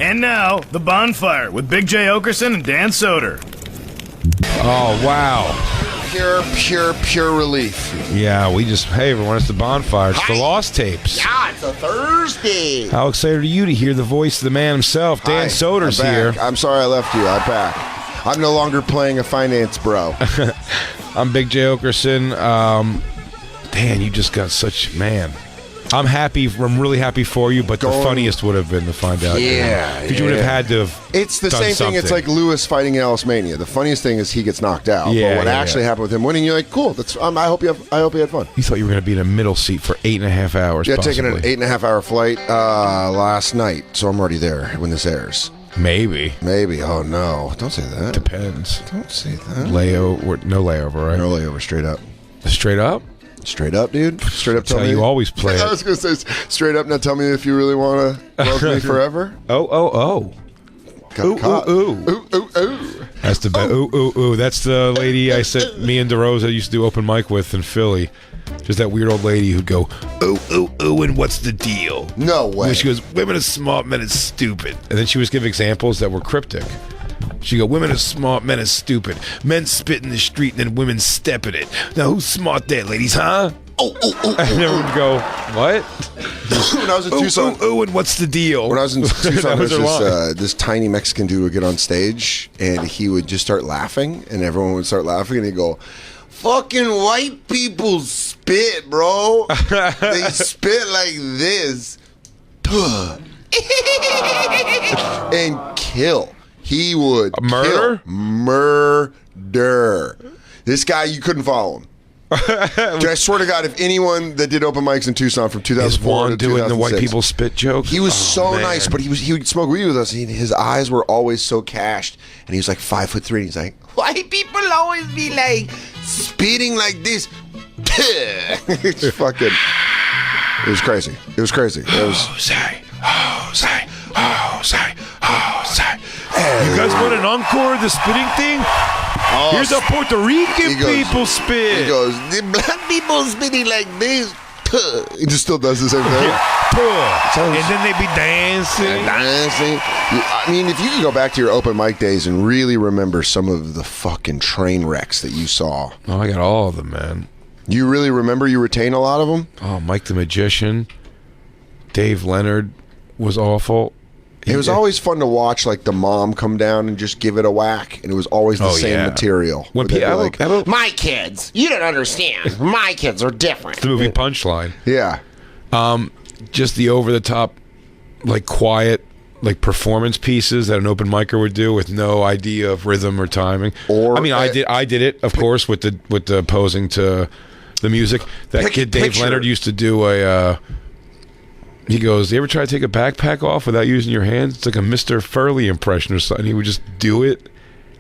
And now, the Bonfire with Big J. Oakerson and Dan Soder. Oh, wow. Pure relief. Yeah, hey everyone, it's the Bonfire. It's the Lost Tapes. Yeah, it's a Thursday. How excited are you to hear the voice of the man himself? Dan Soder's here. I'm sorry I left you. I'm back. I'm no longer playing a finance bro. I'm Big J. Oakerson. Dan, you just got man. I'm really happy for you, but the funniest would have been to find out. Yeah. Because you would have had to have It's the done same something. thing. It's like Lewis fighting Alice Mania. The funniest thing is he gets knocked out. Yeah, but what actually happened with him winning, you're like, cool. That's. I hope you had fun. You thought you were going to be in a middle seat for 8.5 hours. Yeah, possibly. taking an 8.5 hour flight last night, so I'm already there when this airs. Maybe. Oh no! Don't say that. Depends. Don't say that. No layover, right? No layover. Straight up. Straight up? Straight up, dude. Straight up. Tell me. You always play it. I was gonna say straight up. Now tell me if you really want to love me forever. Oh. Ooh. That's the best. Ooh. That's the lady I said me and DeRosa used to do open mic with in Philly. Just that weird old lady who'd go, ooh, and what's the deal? No way. And she goes, women are smart, men are stupid. And then she would give examples that were cryptic. She'd go, women are smart, men are stupid. Men spit in the street and then women step in it. Now who's smart there, ladies, huh? And everyone would go, what? When I was in Tucson. Ooh, and what's the deal? When I was in Tucson, was this tiny Mexican dude would get on stage and he would just start laughing, and everyone would start laughing, and he'd go, fucking white people spit, bro. They spit like this. And kill. He would murder? Murder. This guy, you couldn't follow him. Dude, I swear to God, if anyone that did open mics in Tucson from 2004 Is Juan to doing the white 2006, people spit joke? he was man. nice, but he would smoke weed with us. His eyes were always so cashed, and he was like 5'3". And he's like, white people always be like spitting like this. It's fucking. It was crazy. It was crazy. It was. Jose. You guys want an encore of the spitting thing? Here's how Puerto Rican people spit. He goes, the black people spitting like this. He just still does the same thing. And then they be dancing. I mean, if you could go back to your open mic days and really remember some of the fucking train wrecks that you saw. Oh, I got all of them, man. You really remember? You retain a lot of them? Oh, Mike the Magician. Dave Leonard was awful. It was always fun to watch, like, the mom come down and just give it a whack, and it was always the same material. When my kids, you don't understand. My kids are different. The movie Punchline. Yeah. Just the over-the-top, like, quiet, like, performance pieces that an open micer would do with no idea of rhythm or timing. I did it, of course, with the posing to the music. That kid Dave Leonard used to do a. He goes, you ever try to take a backpack off without using your hands? It's like a Mr. Furley impression or something. He would just do it.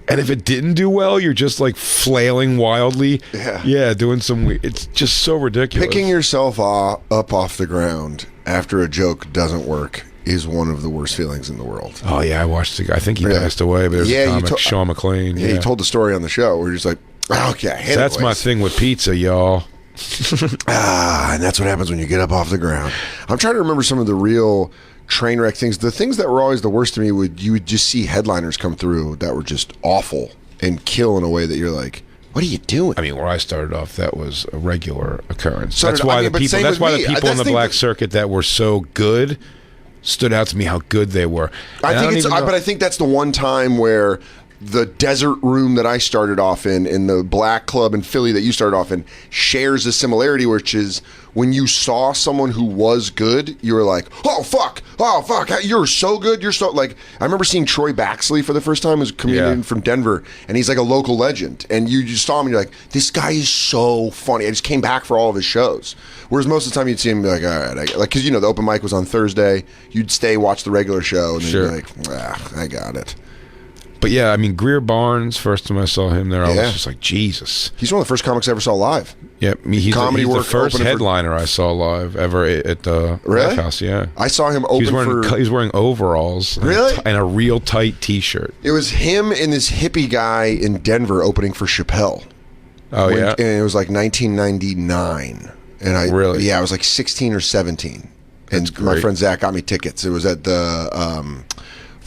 And if it didn't do well, you're just like flailing wildly. Yeah, doing some weird. It's just so ridiculous. Picking yourself up off the ground after a joke doesn't work is one of the worst feelings in the world. Oh, yeah, I watched the guy. I think he passed away, but there's a comic, Sean McLean. Yeah, he told the story on the show. We're just like, okay. So that's my thing with pizza, y'all. And that's what happens when you get up off the ground. I'm trying to remember some of the real train wreck things. The things that were always the worst to me you would just see headliners come through that were just awful and kill in a way that you're like, what are you doing? I mean, where I started off, that was a regular occurrence. So that's why the people on the black circuit that were so good stood out to me how good they were. But I think that's the one time where the desert room that I started off in the black club in Philly that you started off in, shares a similarity, which is when you saw someone who was good, you were like, oh fuck, you're so good, you're so, like, I remember seeing Troy Baxley for the first time as a comedian from Denver, and he's like a local legend, and you just saw him and you're like, this guy is so funny. I just came back for all of his shows. Whereas most of the time you'd see him be like, all right, because the open mic was on Thursday, you'd stay, watch the regular show, and then you'd be like, I got it. But yeah, I mean, Greer Barnes, first time I saw him there, I was just like, Jesus. He's one of the first comics I ever saw live. Yeah, he's the first headliner I saw live ever at the Black House, yeah. I saw him open he was wearing overalls. And a real tight T-shirt. It was him and this hippie guy in Denver opening for Chappelle. Oh, yeah? And it was like 1999. And I was like 16 or 17. And my friend Zach got me tickets. It was at the...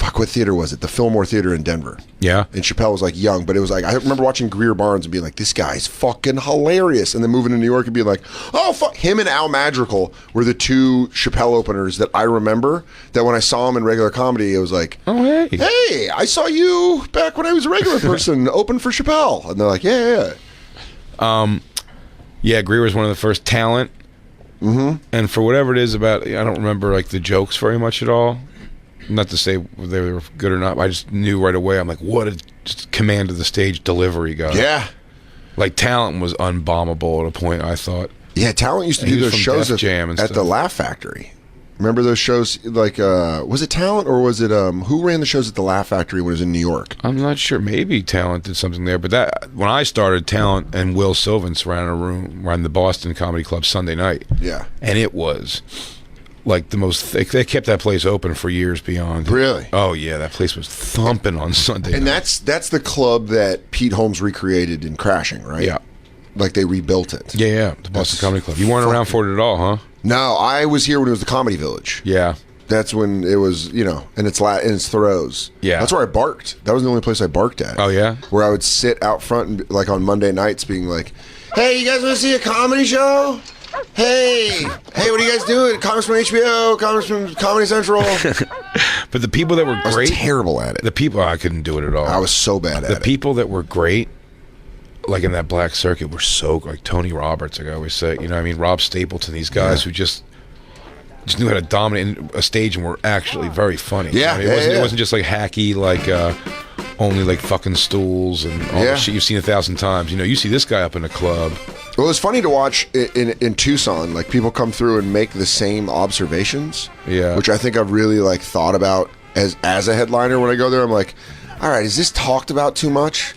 fuck, what theater was it? The Fillmore Theater in Denver. Yeah. And Chappelle was like young, but it was like, I remember watching Greer Barnes and being like, this guy's fucking hilarious. And then moving to New York and being like, oh, fuck. Him and Al Madrigal were the two Chappelle openers that I remember that when I saw him in regular comedy, it was like, oh, hey. Hey, I saw you back when I was a regular person open for Chappelle. And they're like, yeah. Yeah, Greer was one of the first talent. Mm-hmm. And for whatever it is about, I don't remember like the jokes very much at all. Not to say they were good or not. I just knew right away. I'm like, what a just command of the stage delivery guy. Yeah. Like Talent was unbombable at a point, I thought. Yeah, Talent used to do those shows at the Laugh Factory. Remember those shows? Like, was it Talent or was it who ran the shows at the Laugh Factory when it was in New York? I'm not sure. Maybe Talent did something there, but that when I started, Talent and Will Sylvans ran the Boston Comedy Club Sunday night. Yeah, and it was like the most. They kept that place open for years beyond. Really? Oh yeah, that place was thumping on Sunday. And night. that's the club that Pete Holmes recreated in Crashing, right? Yeah, like they rebuilt it. Yeah, the Boston Comedy Club. You weren't around for it at all, huh? No, I was here when it was the Comedy Village. Yeah. That's when it was, in its throes. Yeah. That's where I barked. That was the only place I barked at. Oh, yeah? Where I would sit out front and, like, on Monday nights being like, hey, you guys want to see a comedy show? Hey, what are you guys doing? Comics from HBO, comics from Comedy Central. But the people that were great. I was terrible at it. The people, I couldn't do it at all. I was so bad at it. The people that were great, like in that black circuit, were so like Tony Roberts, like I always say, Rob Stapleton, these guys who just knew how to dominate a stage and were actually very funny. Yeah, it wasn't just like hacky, like only like fucking stools and all the shit you've seen 1,000 times. You see this guy up in a club. Well, it's funny to watch in Tucson, like people come through and make the same observations. Yeah, which I think I've really like thought about as a headliner when I go there. I'm like, all right, is this talked about too much?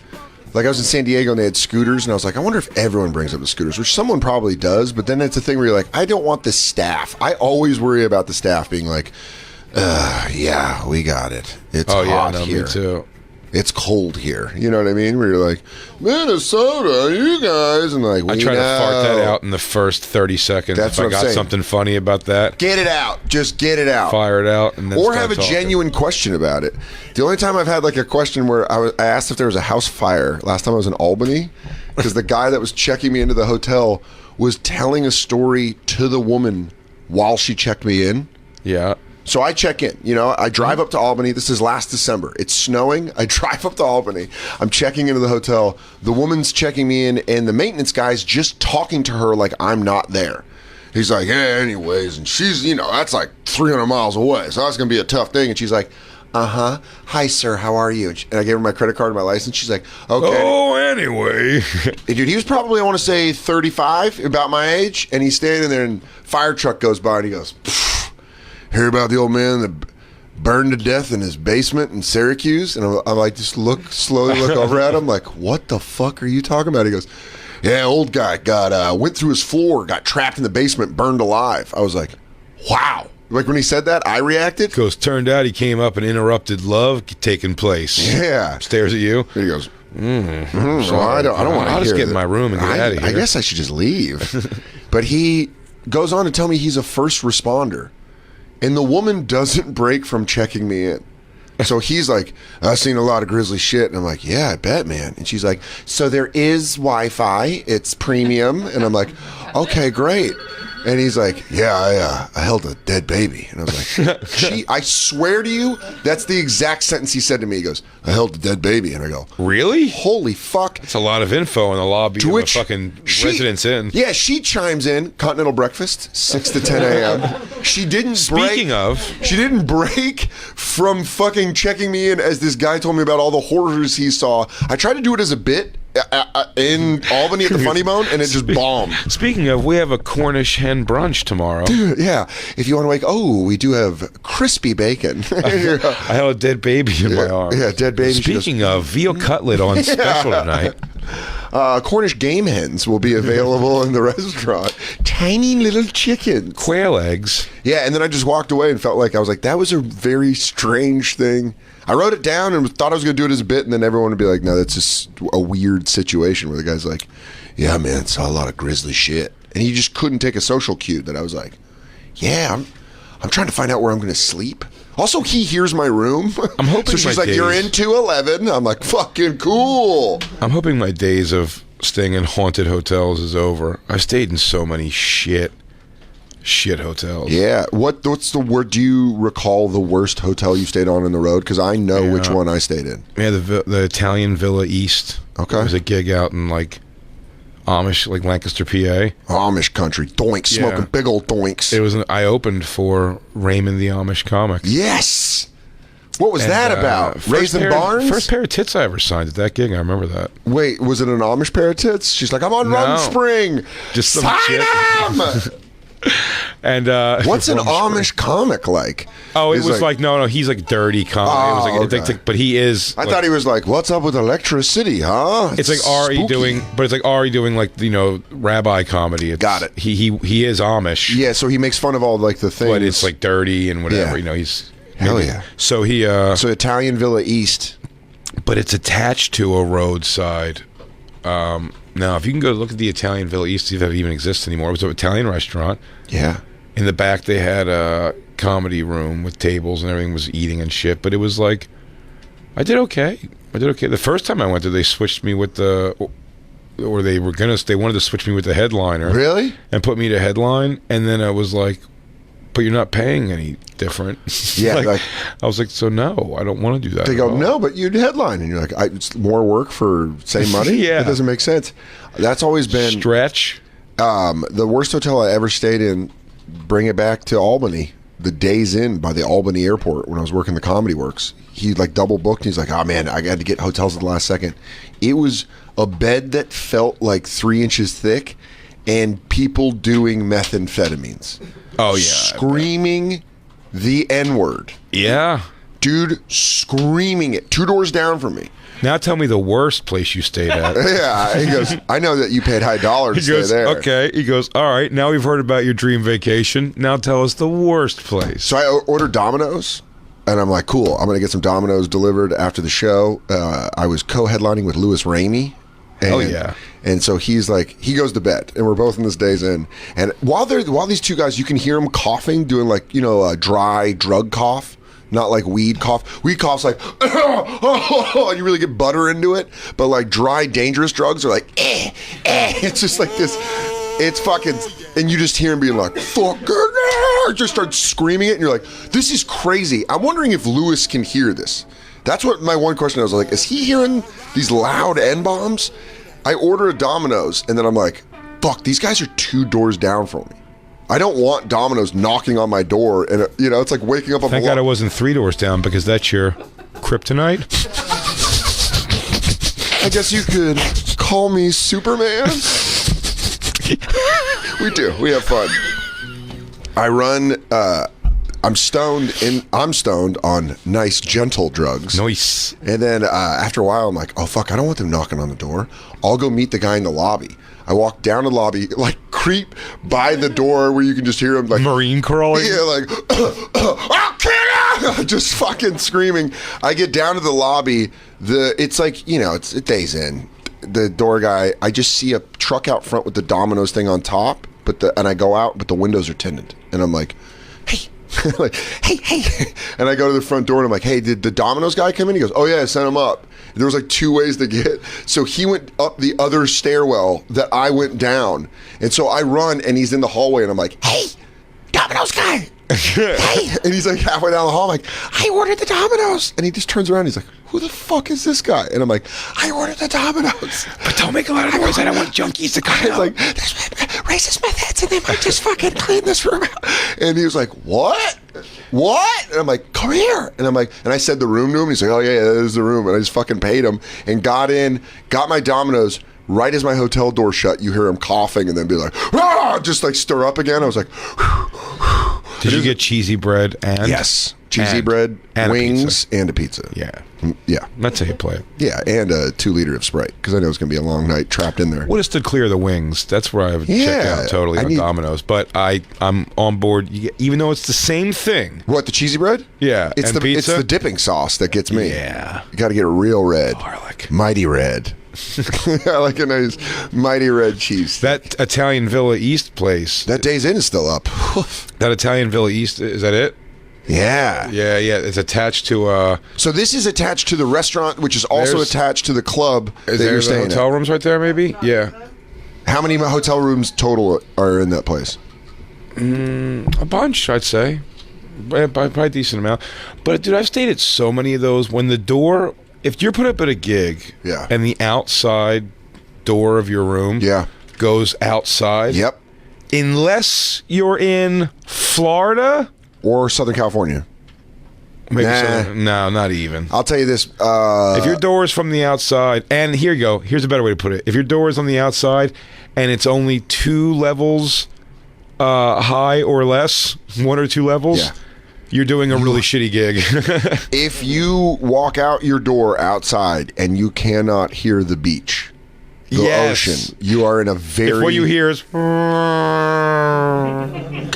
Like I was in San Diego and they had scooters and I was like, I wonder if everyone brings up the scooters, which someone probably does, but then it's a thing where you're like, I don't want the staff. I always worry about the staff being like, yeah, we got it. It's hot here. Me too. It's cold here. You know what I mean? Where you're like, Minnesota, you guys, and like, I try to fart that out in the first 30 seconds. That's if what I I'm got saying. something funny about that. Get it out. Just get it out. Fire it out. And then or start have a talking. genuine question about it. The only time I've had like a question where I asked if there was a house fire last time I was in Albany, because the guy that was checking me into the hotel was telling a story to the woman while she checked me in. Yeah. So I check in, I drive up to Albany. This is last December. It's snowing. I drive up to Albany. I'm checking into the hotel. The woman's checking me in, and the maintenance guy's just talking to her like I'm not there. He's like, yeah, anyways. And she's, that's like 300 miles away. So that's going to be a tough thing. And she's like, uh-huh. Hi, sir. How are you? And I gave her my credit card and my license. She's like, okay. Oh, anyway. Dude, he was probably, I want to say, 35, about my age. And he's standing there, and fire truck goes by, and he goes, hear about the old man that burned to death in his basement in Syracuse? And I like just slowly look over at him like, what the fuck are you talking about? He goes, yeah, old guy went through his floor, got trapped in the basement, burned alive. I was like, wow. Like when he said that, I reacted. Goes, turned out he came up and interrupted love taking place. Yeah. Stares at you. And he goes, well, I don't want to I'll hear just get that. in my room and get out of here. I guess I should just leave. But he goes on to tell me he's a first responder. And the woman doesn't break from checking me in. So he's like, I've seen a lot of grisly shit. And I'm like, yeah, I bet, man. And she's like, so there is Wi-Fi. It's premium. And I'm like, okay, great. And he's like, yeah, I held a dead baby. And I was like, I swear to you, that's the exact sentence he said to me. He goes, I held a dead baby. And I go, really? Holy fuck. That's a lot of info in the lobby of a fucking Residence Inn. Yeah, she chimes in, continental breakfast, 6 to 10 a.m. She didn't she didn't break from fucking checking me in as this guy told me about all the horrors he saw. I tried to do it as a bit in Albany at the Funny Bone, and it just bombed. Speaking of, we have a Cornish hen brunch tomorrow. Dude, yeah. If you want to we do have crispy bacon. I have a dead baby in my arm. Yeah, dead baby. Speaking of, veal cutlet on special tonight. Cornish game hens will be available in the restaurant. Tiny little chickens. Quail eggs. Yeah, and then I just walked away and felt like I was like, that was a very strange thing. I wrote it down and thought I was going to do it as a bit, and then everyone would be like, no, that's just a weird situation where the guy's like, yeah, man, saw a lot of grisly shit. And he just couldn't take a social cue that I was like, yeah, I'm trying to find out where I'm going to sleep. Also, he hears my room. I'm hoping so she's my like, "You're days- in 211." I'm like, "Fucking cool." I'm hoping my days of staying in haunted hotels is over. I stayed in so many shit hotels. Yeah. What's the word? Do you recall the worst hotel you stayed on the road? Because I know which one I stayed in. Yeah, the Italian Villa East. Okay. It was a gig out in like Amish, like Lancaster, PA. Amish country, doinks, Yeah. smoking big old doinks. It was. I opened for Raymond the Amish comic. Yes. What was that about? First Raisin pair- Barnes? First pair of tits I ever signed at that gig. I remember that. Wait, was it an Amish pair of tits? She's like, "I'm on No. Run Spring. Just some Sign shit. 'em!" And What's an Run Spring. Amish comic like? Oh, it He's was like no, he's like dirty comic. It was like okay. addictive, but he is. I thought he was like, "What's up with electricity, huh?" It's like Ari spooky. doing, but it's like Ari doing like rabbi comedy. It's, Got it. He is Amish. Yeah, so he makes fun of all like the things. But it's like dirty and whatever. Yeah. He's Hell yeah. So he So Italian Villa East. but it's attached to a roadside. Now, if you can go look at the Italian Villa East, see if that even exists anymore. It was an Italian restaurant. Yeah. In the back, they had a comedy room with tables and everything was eating and shit. But it was like, I did okay. The first time I went there, they switched me with they wanted to switch me with the headliner. Really? And put me to headline. And then I was like, but you're not paying any different. Yeah, like- I was like, so no, I don't want to do that. They at go, all. "No, but you'd headline," and you're like, "It's more work for same money." Yeah. That doesn't make sense. That's always been Stretch. the worst hotel I ever stayed in. Bring it back to Albany. The Days Inn by the Albany airport when I was working the Comedy Works. He like double booked. He's like, "Oh man, I had to get hotels at the last second." It was a bed that felt like 3 inches thick, and people doing methamphetamines. Oh yeah. Screaming the N-word. Yeah. Dude screaming it 2 doors down from me. Now tell me the worst place you stayed at. Yeah, he goes, "I know that you paid high dollar to He goes, stay there." okay. He goes, all right. Now we've heard about your dream vacation. Now tell us the worst place. So I ordered Domino's, and I'm like, "Cool, I'm going to get some Domino's delivered after the show." I was co-headlining with Louis Ramey. And, Oh, yeah. And so he's like, he goes to bed, and we're both in this Days Inn. And while these two guys, you can hear them coughing, doing like, a dry drug cough. Not like weed cough. Weed cough's like, and you really get butter into it. But like dry, dangerous drugs are like, It's just like this. It's fucking, and you just hear him being like, "Fucking," just start screaming it, and you're like, "This is crazy." I'm wondering if Lewis can hear this. That's what my one question. I was like, is he hearing these loud N-bombs? I order a Domino's, and then I'm like, fuck, these guys are 2 doors down from me. I don't want Domino's knocking on my door, and it's like waking up. Thank God I wasn't 3 doors down because that's your kryptonite. I guess you could call me Superman. We do. We have fun. I run. I'm stoned on nice, gentle drugs. Nice. And then after a while, I'm like, oh, fuck, I don't want them knocking on the door. I'll go meet the guy in the lobby. I walk down the lobby, like creep by the door where you can just hear him like Marine crawling. Yeah, like oh, just fucking screaming. I get down to the lobby. It's like it's Days Inn. The door guy. I just see a truck out front with the Domino's thing on top, and I go out, but the windows are tinted, and I'm like, hey. Like, hey, and I go to the front door and I'm like, "Hey, did the Domino's guy come in?" He goes, "Oh yeah, I sent him up." There was like 2 ways to get. So he went up the other stairwell that I went down, and so I run and he's in the hallway and I'm like, "Hey, Domino's guy." Hey, and he's like halfway down the hall. I'm like, "I ordered the Domino's," and he just turns around. And he's like, "Who the fuck is this guy?" And I'm like, "I ordered the Domino's." But don't make a lot of noise. I don't want junkies to come It's out. like, "There's racist methods, and they might just fucking clean this room out." And he was like, "What? What?" And I'm like, "Come here." And I'm like, and I said the room to him. He's like, "Oh yeah, that is the room." And I just fucking paid him and got my Domino's. Right as my hotel door shut, you hear him coughing and then be like, "Ah!" Just like stir up again. I was like, Did you get cheesy bread and yes, cheesy and- bread, and a wings, and a pizza. Yeah, Yeah. that's how you play it. Yeah, and a 2-liter of Sprite because I know it's going to be a long night trapped in there. Would have stood clear of the wings. That's where I would check Yeah, out totally I on need- Domino's. But I'm on board, even though it's the same thing. What, the cheesy bread? Yeah, It's and the pizza? it's the dipping sauce that gets me. Yeah. You got to get it real red. Garlic. Mighty red. I like a nice mighty red cheese. That Italian Villa East place. That Days Inn is still up. That Italian Villa East, is that it? Yeah. Yeah. It's attached to. So this is attached to the restaurant, which is also attached to the club that you're staying hotel at. rooms right there, maybe? Yeah. How many hotel rooms total are in that place? A bunch, I'd say. By a decent amount. But, dude, I've stayed at so many of those. When the door, if you're put up at a gig and the outside door of your room goes outside. Yep. Unless you're in Florida. Or Southern California. Maybe no, not even. I'll tell you this. If your door is from the outside, and here you go. Here's a better way to put it. If your door is on the outside and it's only 2 levels high or less, 1 or 2 levels, you're doing a really shitty gig. If you walk out your door outside and you cannot hear the beach, the ocean, you are in a very... If what you hear is...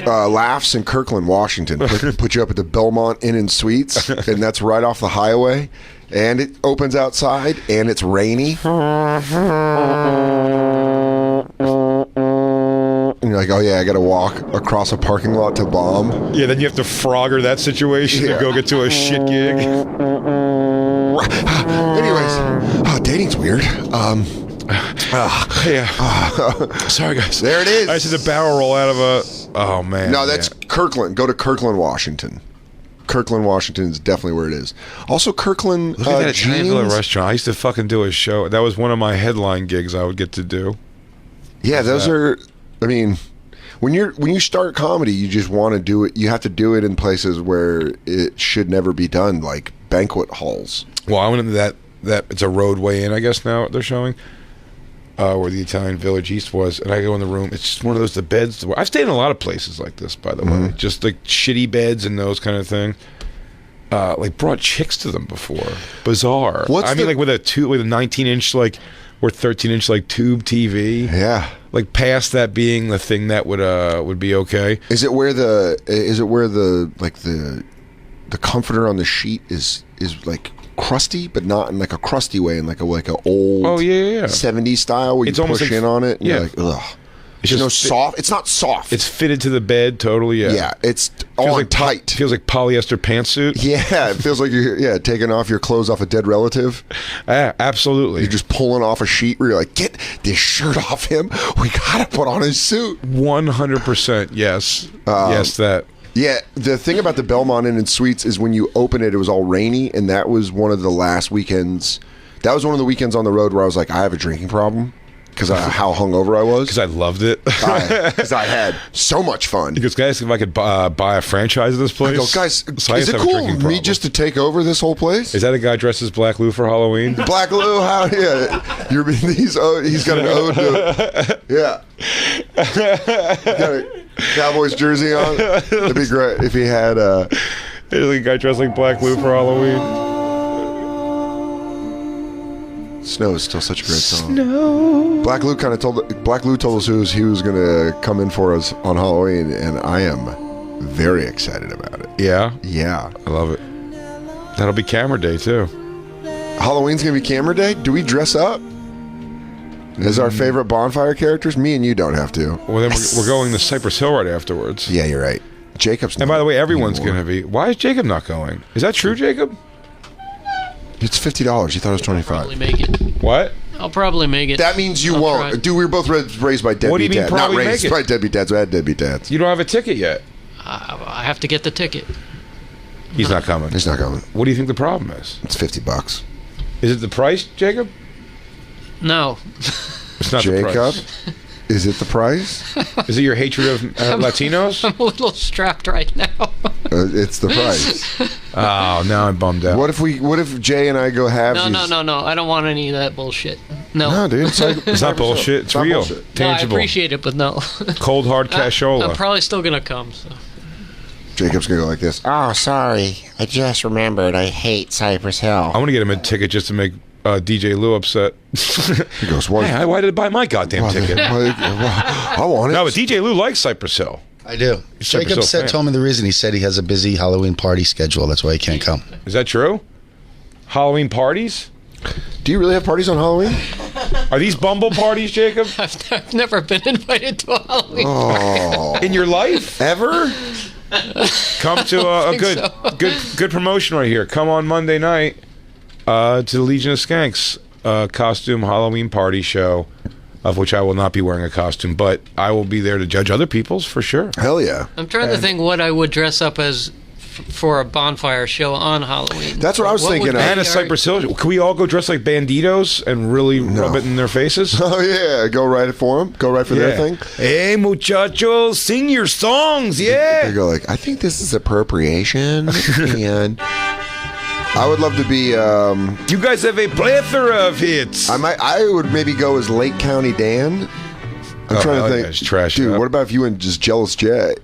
laughs in Kirkland, Washington. Put you up at the Belmont Inn and Suites, and that's right off the highway. And it opens outside, and it's rainy. And you're like, oh yeah, I got to walk across a parking lot to bomb. Yeah, then you have to Frogger that situation to go get to a shit gig. Anyways, dating's weird. Sorry, guys. There it is. I just had to barrel roll out of a... Oh, man. No, that's Kirkland. Go to Kirkland, Washington. Kirkland, Washington is definitely where it is. Also, Kirkland Look at that jeans. tiny little restaurant. I used to fucking do a show. That was one of my headline gigs I would get to do. Yeah, those are... I mean, when you start comedy, you just want to do it. You have to do it in places where it should never be done, like banquet halls. Well, I went into that it's a roadway in, I guess now they're showing, where the Italian Village East was, and I go in the room. It's just one of those, the beds. I've stayed in a lot of places like this, by the way. Just like shitty beds and those kind of thing. Like brought chicks to them before. Bizarre. Like with a 19-inch like or 13-inch like tube TV. Yeah. Like past that being the thing that would be okay. Is it where the like the comforter on the sheet is like crusty, but not in like a crusty way, in like a old 70s style where you push in on it and you're like, ugh. It's just soft. It's not soft. It's fitted to the bed totally. Yeah, it's all like tight. Feels like polyester pantsuit. Yeah, it feels like you're taking off your clothes off a dead relative. Absolutely. You're just pulling off a sheet where you're like, get this shirt off him. We gotta put on his suit. 100%. Yes. Yes, that. Yeah, the thing about the Belmont Inn and Suites is when you open it, it was all rainy, and that was one of the last weekends. That was one of the weekends on the road where I was like, I have a drinking problem. Because how hungover I was. Because I loved it. Because I had so much fun. Because guys, if I could buy a franchise of this place. I go, guys, is it cool me just to take over this whole place? Is that a guy dressed as Black Lou for Halloween? Black Lou, how? Yeah, he's got an ode to. Yeah, got a Cowboys jersey on. It'd be great if he had. There's like a guy dressed like Black Lou for Halloween. Snow is still such a great song. Snow. Black Lou told us he was going to come in for us on Halloween, and I am very excited about it. Yeah? Yeah. I love it. That'll be camera day, too. Halloween's going to be camera day? Do we dress up as our favorite Bonfire characters? Me and you don't have to. Well, then we're going to Cypress Hill right afterwards. Yeah, you're right. Jacob's not. And by the way, everyone's going to be. Why is Jacob not going? Is that true, Jacob? It's $50. You thought it was $25. I'll probably make it. What? I'll probably make it. That means you won't. Try. Dude, we were both raised by deadbeat dads. What do you mean Not probably raised make it? by deadbeat dads. We had deadbeat dads. You don't have a ticket yet. I have to get the ticket. He's not coming. He's not coming. What do you think the problem is? It's $50. Is it the price, Jacob? No. It's not Jacob, the price. Is it the price? Is it your hatred of Latinos? I'm a little strapped right now. It's the price. Oh, now I'm bummed out. What if Jay and I go have No. I don't want any of that bullshit. No. No, dude. It's not bullshit. It's not real. bullshit. No, I Tangible. appreciate it, but no. Cold, hard cashola. I'm probably still going to come. So. Jacob's going to go like this. Oh, sorry. I just remembered I hate Cypress Hill. I want to get him a ticket just to make DJ Lou upset. He goes, what? Hey, why did I buy my goddamn ticket? I want it. No, but DJ Lou likes Cypress Hill. I do. Cypress Jacob Hill fan. told me the reason. He said he has a busy Halloween party schedule. That's why he can't come. Is that true? Halloween parties? Do you really have parties on Halloween? Are these Bumble parties, Jacob? I've never been invited to a Halloween party. In your life? Ever? Come to a good promotion right here. Come on Monday night to the Legion of Skanks costume Halloween party show, of which I will not be wearing a costume, but I will be there to judge other people's for sure. Hell yeah. I'm trying to think what I would dress up as for a bonfire show on Halloween. That's what I was thinking. And a Cypress Hill. Can we all go dress like banditos and really rub it in their faces? Oh, yeah. Go right for them. Go right for their thing. Hey, muchachos, sing your songs, yeah. They go like, I think this is appropriation. And I would love to be... you guys have a plethora of hits. I would maybe go as Lake County Dan. I'm trying to think. It's trash. Dude, what about if you went just Jealous Jay?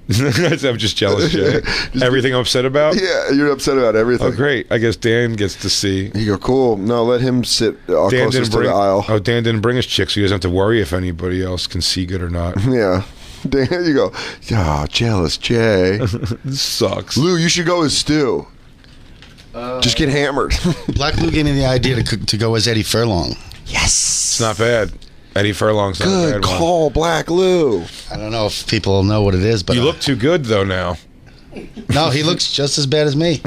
I'm just jealous, Jay. Everything I'm upset about? Yeah, you're upset about everything. Oh, great. I guess Dan gets to see. You go, cool. No, let him sit closest to the aisle. Oh, Dan didn't bring his chick, so he doesn't have to worry if anybody else can see good or not. Yeah. Dan, you go, Jealous Jay. This sucks. Lou, you should go as Stu. Just get hammered. Black Lou gave me the idea to go as Eddie Furlong. It's not bad. Eddie Furlong's not a Good bad one. call, Black Lou. I don't know if people know what it is, but You look too good, though, now. no, he looks just as bad as me.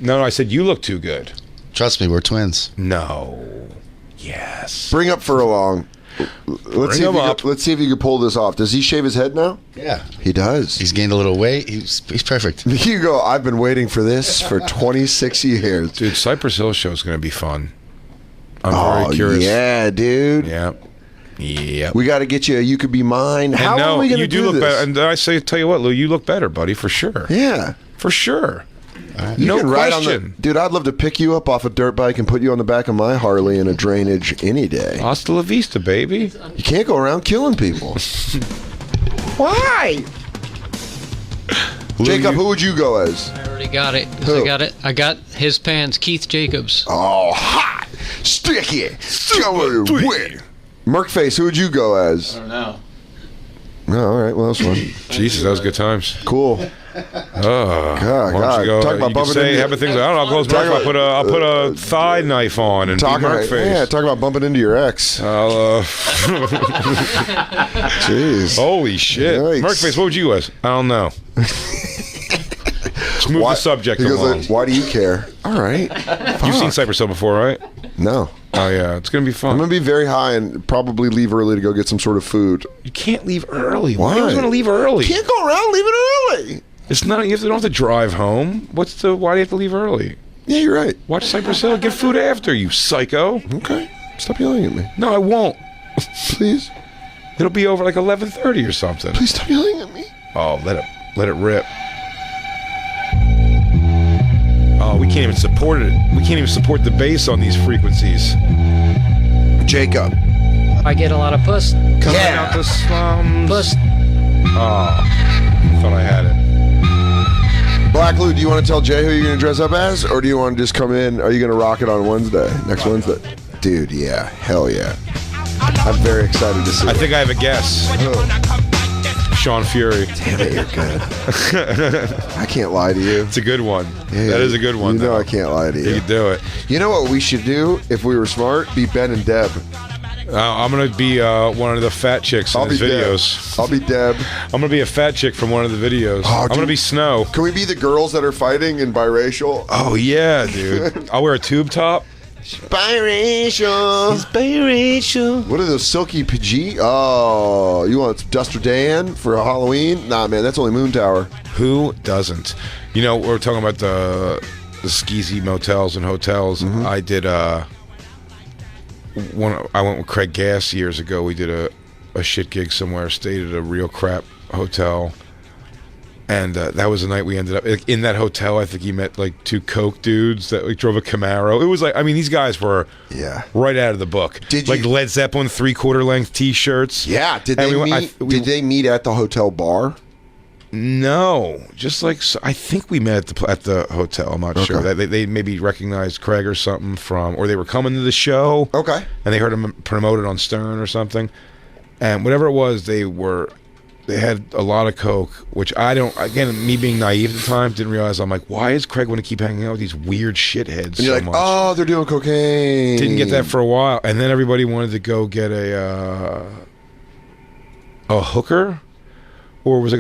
No, I said you look too good. Trust me, we're twins. No. Yes. Bring up Furlong. Let's see if you can pull this off. Does he shave his head now? Yeah, He does. he's gained a little weight. He's perfect. You go, I've been waiting for this for 26 years. Dude, Cypress Hill show is going to be fun. I'm very curious. Yeah, dude. Yeah. Yep. We got to get you a You Could Be Mine. How are we going to do look this? better. And tell you what, Lou, you look better, buddy, for sure. Yeah. For sure. You No can ride question. dude, I'd love to pick you up off a dirt bike and put you on the back of my Harley in a drainage any day. Hasta la vista, baby. You can't go around killing people. Why? Jacob, who would you go as? I already got it. Who? I got his pants, Keith Jacobs. Oh, hot, sticky, wet. Merkface, who would you go as? I don't know. Oh, all right, well, that's one. Jesus, that was good times. Cool. Oh, God, why don't you go? talk about You can bumping say, into- have a thing. I don't know. I'll close my Talk eyes. about- I'll put a thigh knife on and be Merkface. Yeah, talk about bumping into your ex. Jeez. Holy shit. Yikes. Merkface, what would you as? I don't know. Let's move the subject He goes along. like, why do you care? All right. You've seen Cypress Hill before, right? No. Oh, yeah. It's going to be I'm fun. going to be very high and probably leave early to go get some sort of food. You can't leave early. Why? Why are you going to leave early? Can't go around leaving early. It's not. You don't have to drive home. Why do you have to leave early? Yeah, you're right. Watch Cypress Hill. Get food after, you psycho. Okay. Stop yelling at me. No, I won't. Please. It'll be over like 11:30 or something. Please stop yelling at me. Oh, let it rip. Oh, we can't even support it. We can't even support the bass on these frequencies. Jacob. I get a lot of puss. Coming out the slums. Puss. Oh, thought I had it. Black Lou, do you want to tell Jay who you're going to dress up as? Or do you want to just come in? Are you going to rock it on Wednesday? Next Wednesday? Dude, yeah. Hell yeah. I'm very excited to see I it. think I have a guess. Sean Fury. Damn it, you're good. I can't lie to you. It's a good one. Yeah, That is a good one. You know though. I can't lie to you. You can do it. You know what we should do if we were smart? Be Ben and Deb. I'm gonna be one of the fat chicks in I'll be his videos. Deb. I'll be Deb. I'm gonna be a fat chick from one of the videos. Oh, I'm dude. gonna be Snow. Can we be the girls that are fighting in biracial? Oh yeah, dude. I'll wear a tube top. Biracial. Biracial. What are those silky PG? Oh, you want Duster Dan for Halloween? Nah, man, that's only Moon Tower. Who doesn't? You know, we're talking about the skeezy motels and hotels. Mm-hmm. I did I went with Craig Gass years ago. We did a shit gig somewhere. Stayed at a real crap hotel. And that was the night we ended up in that hotel. I think he met like two coke dudes that like drove a Camaro. It was like, I mean, these guys were right out of the book. Did like you- Led Zeppelin 3/4 length T-shirts. Yeah. Did And they we meet? went- Did they meet at the hotel bar? No, just like I think we met at the hotel. I'm not sure. They maybe recognized Craig or something from, or they were coming to the show. Okay. And they heard him promoted on Stern or something, and whatever it was, they had a lot of coke, which I don't. Again, me being naive at the time, didn't realize. I'm like, why is Craig want to keep hanging out with these weird shitheads And you're so like, much? oh, they're doing cocaine. Didn't get that for a while, and then everybody wanted to go get a hooker. or was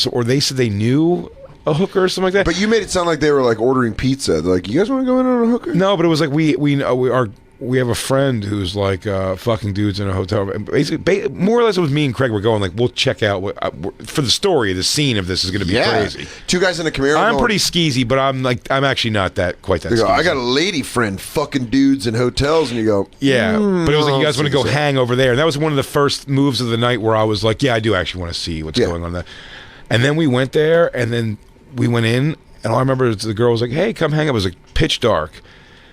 or they said they knew a hooker or something like that. But you made it sound like they were like ordering pizza. They're like, you guys want to go in on a hooker? No, but it was like we have a friend who's like fucking dudes in a hotel. Basically, more or less, it was me and Craig were going like, we'll check out for the story. The scene of this is going to be crazy. 2 guys in a Camaro. I'm pretty skeezy, but I'm actually not quite that. Skeezy. I got a lady friend fucking dudes in hotels, and you go, yeah. But it was like, you guys want to go hang over there, and that was one of the first moves of the night where I was like, yeah, I do actually want to see what's going on there. And then we went there, and then we went in, and all I remember is the girl was like, hey, come hang out. It was like pitch dark.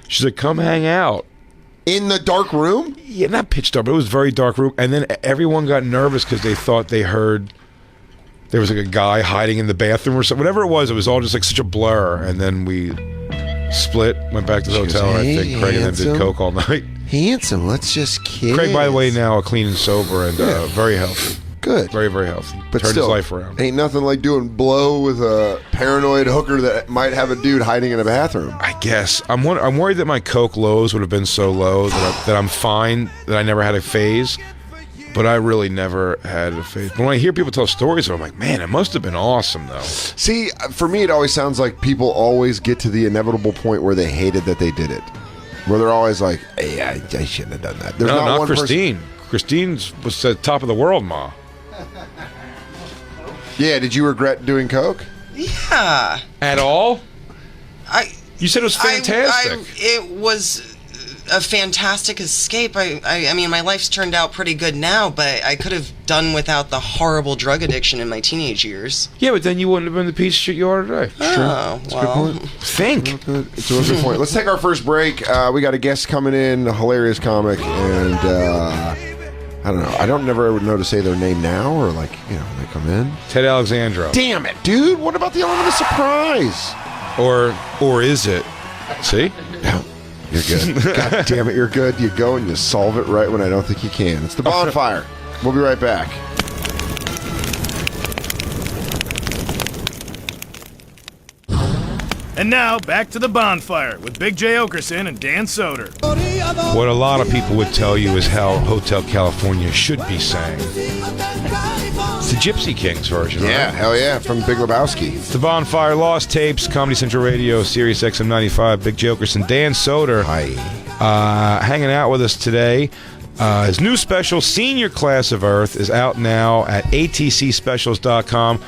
She's like, come hang out. in the dark room? Yeah, not pitch dark, but it was a very dark room. And then everyone got nervous because they thought they heard there was like a guy hiding in the bathroom or something. Whatever it was all just like such a blur. And then we split, went back to the hotel, and I think Craig and then did coke all night. Handsome, let's just kiss. Craig, by the way, now clean and sober and very healthy. Good. Very, very healthy. But turned still, his life around. Ain't nothing like doing blow with a paranoid hooker that might have a dude hiding in a bathroom. I guess. I'm worried that my coke lows would have been so low that I'm fine, that I never had a phase. But I really never had a phase. But when I hear people tell stories, I'm like, man, it must have been awesome, though. See, for me, it always sounds like people always get to the inevitable point where they hated that they did it. Where they're always like, hey, I shouldn't have done that. There's not one Christine. Christine was at the top of the world, Ma. Yeah, did you regret doing coke? Yeah. At all? You said it was I fantastic. it was a fantastic escape. I mean, my life's turned out pretty good now, but I could have done without the horrible drug addiction in my teenage years. Yeah, but then you wouldn't have been the piece of shit you are today. Oh, That's well. a good point. Think. It's a good point. Let's take our first break. We got a guest coming in, a hilarious comic, and I don't know. I don't never know to say their name now, or like, you know, when they come in. Ted Alexandro. Damn it, dude! What about the element of surprise? Or is it? See? Yeah, you're good. God damn it, you're good. You go and you solve it right when I don't think you can. It's the Bonfire. We'll be right back. And now, back to the Bonfire with Big J. Oakerson and Dan Soder. What a lot of people would tell you is how Hotel California should be sang. It's the Gypsy Kings version, Yeah, right? hell yeah, from Big Lebowski. The Bonfire, Lost Tapes, Comedy Central Radio, Sirius XM 95, Big J. Oakerson, Dan Soder. Hi. Hanging out with us today. His new special, Senior Class of Earth, is out now at atcspecials.com.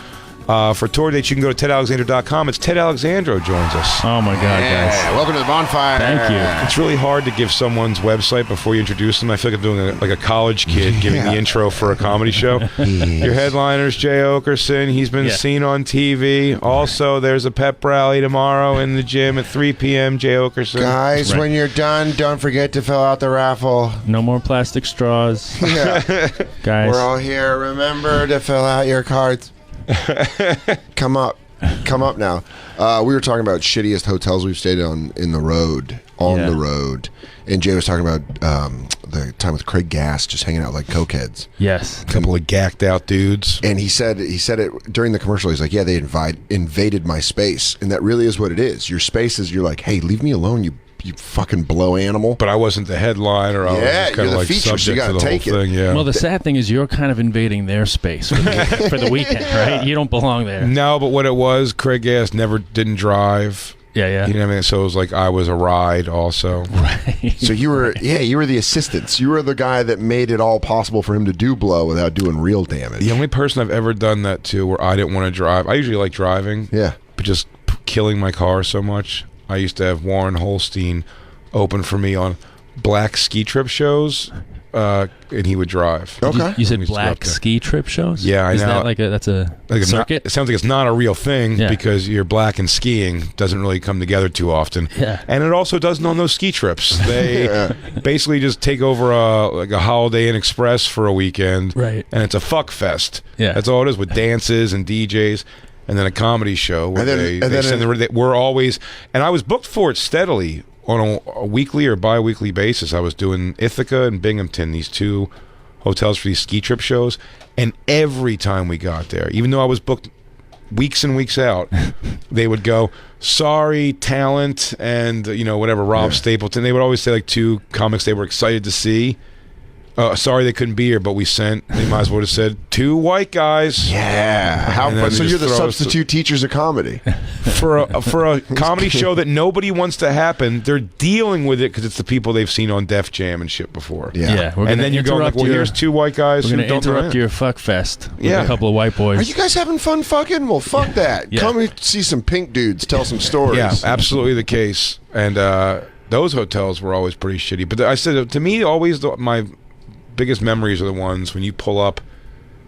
For tour dates, you can go to tedalexandro.com. It's Ted Alexandro joins us. Oh my God, guys! Welcome to the Bonfire. Thank you. It's really hard to give someone's website before you introduce them. I feel like I'm doing like a college kid giving the intro for a comedy show. Your headliner's Jay Oakerson. He's been seen on TV. Also, there's a pep rally tomorrow in the gym at 3 p.m. Jay Oakerson. Guys, Right. when you're done, don't forget to fill out the raffle. No more plastic straws, Yeah. guys. We're all here. Remember to fill out your cards. Come up now. We were talking about shittiest hotels we've stayed on the road, the road, and Jay was talking about the time with Craig Gass just hanging out like cokeheads. Yes. A couple of gacked out dudes. And he said it during the commercial. He's like, yeah, they invaded my space, and that really is what it is. Your space is, you're like, hey, leave me alone, you fucking blow animal. But I wasn't the headliner. I was just kind you're of the like feature, so you subject gotta to the whole take it. thing. Yeah. Well, the sad thing is you're kind of invading their space for the weekend, right? You don't belong there. No, but what it was, Craig Gass didn't drive. Yeah. You know what I mean? So it was like I was a ride also. Right. So you were the assistants. You were the guy that made it all possible for him to do blow without doing real damage. The only person I've ever done that to where I didn't want to drive. I usually like driving. Yeah. But just killing my car so much. I used to have Warren Holstein open for me on black ski trip shows, and he would drive. Okay. You said Used to go up black there. ski trip shows? Yeah, I Is know. that that's a Like circuit? it sounds like it's not a real thing Yeah. because you're black and skiing doesn't really come together too often. Yeah. And it also doesn't on those ski trips. They basically just take over a Holiday Inn Express for a weekend. Right. And it's a fuck fest. Yeah. That's all it is, with dances and DJs. And then a comedy show where we're always, and I was booked for it steadily on a weekly or bi-weekly basis. I was doing Ithaca and Binghamton, these two hotels for these ski trip shows, and every time we got there, even though I was booked weeks and weeks out, they would go, sorry, talent, and whatever, Rob Stapleton. They would always say like two comics they were excited to see Sorry they couldn't be here, but we sent. They might as well have said 2 white guys. Yeah. How And then so they you're just the throw us substitute teachers of comedy. for a comedy show that nobody wants to happen. They're dealing with it because it's the people they've seen on Def Jam and shit before. Yeah, we're And gonna then you're going like, interrupt well, your- here's 2 white guys We're who going to don't know interrupt it. your fuck fest with Yeah. a couple of white boys. Are you guys having fun fucking? Well, fuck that. Yeah. Come and see some pink dudes tell some stories. Yeah, absolutely the case. And those hotels were always pretty shitty. But I said, to me, always my biggest memories are the ones when you pull up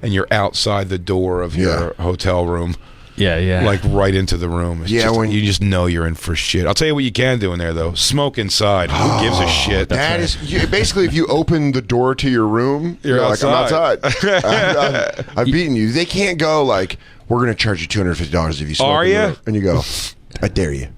and you're outside the door of your hotel room. Yeah. Like right into the room. It's just, when you just know you're in for shit. I'll tell you what you can do in there though. Smoke inside. Who gives a shit? That is basically if you open the door to your room, You're like, I'm outside. outside. I've beaten you. They can't go like, we're going to charge you $250 if you smoke. Are in the ya? room. And you go, I dare you.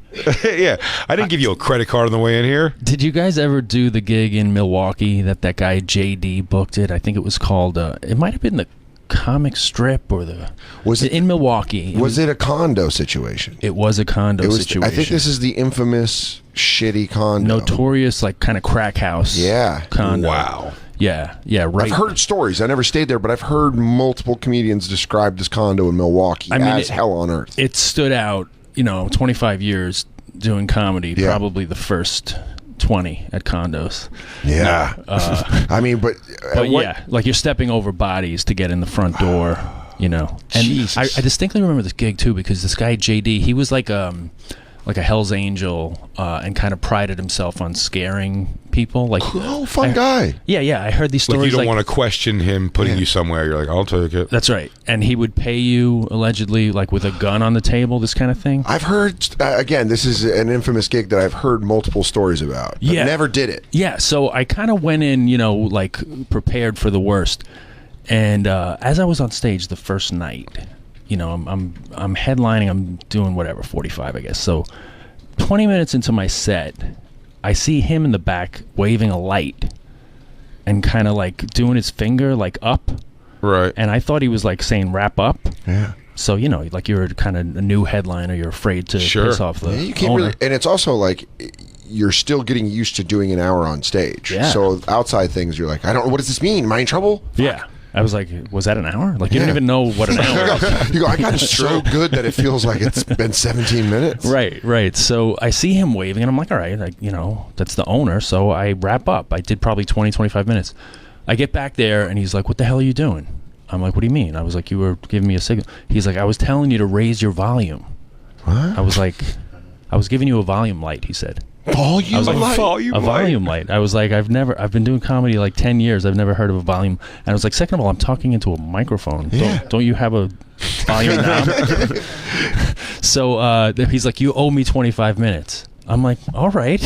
Yeah, I didn't give you a credit card on the way in here. Did you guys ever do the gig in Milwaukee that guy JD booked it? I think it was called. It might have been the comic strip or the. Was it in Milwaukee? Was it a condo situation? It was a condo situation. I think this is the infamous shitty condo. Notorious, like kind of crack house. Yeah. Condo. Wow. Yeah. Right. I've heard stories. I never stayed there, but I've heard multiple comedians describe this condo in Milwaukee as hell on earth. It stood out. 25 years doing comedy. Yeah. Probably the first 20 at condos. Yeah. I mean, but yeah, like you're stepping over bodies to get in the front door, And I distinctly remember this gig too because this guy JD, he was like a Hell's Angel and kind of prided himself on scaring people. Like, fun guy. Yeah. I heard these stories. Like you don't want to question him putting you somewhere. You're like, I'll take it. That's right. And he would pay you allegedly, like with a gun on the table, this kind of thing. I've heard again. This is an infamous gig that I've heard multiple stories about. But never did it. Yeah. So I kind of went in, like prepared for the worst. And as I was on stage the first night, I'm headlining. I'm doing whatever 45, I guess. So 20 minutes into my set, I see him in the back waving a light and kind of like doing his finger like up. Right. And I thought he was like saying wrap up. Yeah. So, like you're kind of a new headliner, you're afraid to piss off the you can't owner. really, and it's also like you're still getting used to doing an hour on stage. Yeah. So outside things, you're like, I don't know, what does this mean? Am I in trouble? Yeah. I was like, was that an hour? Like, you didn't even know what an hour was. You go, I got it so good that it feels like it's been 17 minutes. Right. So I see him waving, and I'm like, all right, that's the owner. So I wrap up. I did probably 20, 25 minutes. I get back there, and he's like, what the hell are you doing? I'm like, what do you mean? I was like, you were giving me a signal. He's like, I was telling you to raise your volume. What? I was like, I was giving you a volume light, he said. Volume I was like, light? Volume light. I was like, I've been doing comedy like 10 years. I've never heard of a volume. And I was like, second of all, I'm talking into a microphone. Yeah. Don't you have a volume knob? So he's like, you owe me 25 minutes. I'm like, all right.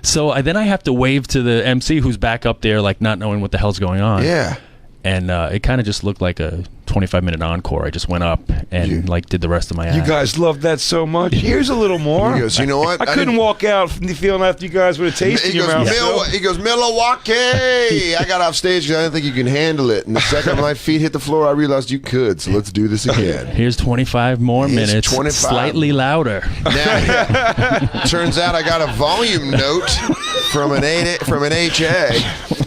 So I have to wave to the MC who's back up there, like not knowing what the hell's going on. Yeah. And it kind of just looked like a 25-minute encore. I just went up and like did the rest of my act. You guys loved that so much. Here's a little more. He goes, you know what? I couldn't walk out feeling after you guys would have tasted He your goes, mouth. he goes, Milwaukee. I got off stage because I didn't think you can handle it. And the second my feet hit the floor, I realized you could. So let's do this again. Here's 25 more Here's minutes, 25. slightly louder. Now, turns out I got a volume note from an HA.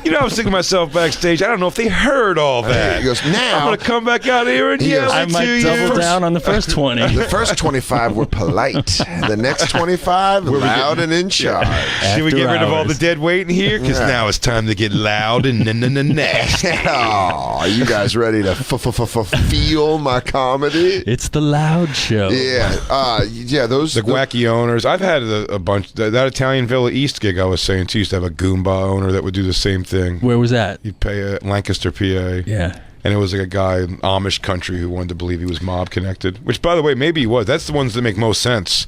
I was thinking to myself backstage, I don't know if they heard all that. He goes, now I'm going to come back out here and yell I at might you. double down on the first 20. the first 25 were polite. The next 25 loud and in charge. Should we get rid of all hours. the dead weight in here? Because now it's time to get loud and nasty. Oh, you guys ready to feel my comedy? It's the loud show. Yeah, those The wacky owners. I've had a bunch. That Italian Villa East gig I was saying too used to have a Goomba owner that would do the same thing. Where was that? You'd pay Lancaster, PA. Yeah. And it was like a guy in Amish country who wanted to believe he was mob connected. Which, by the way, maybe he was. That's the ones that make most sense.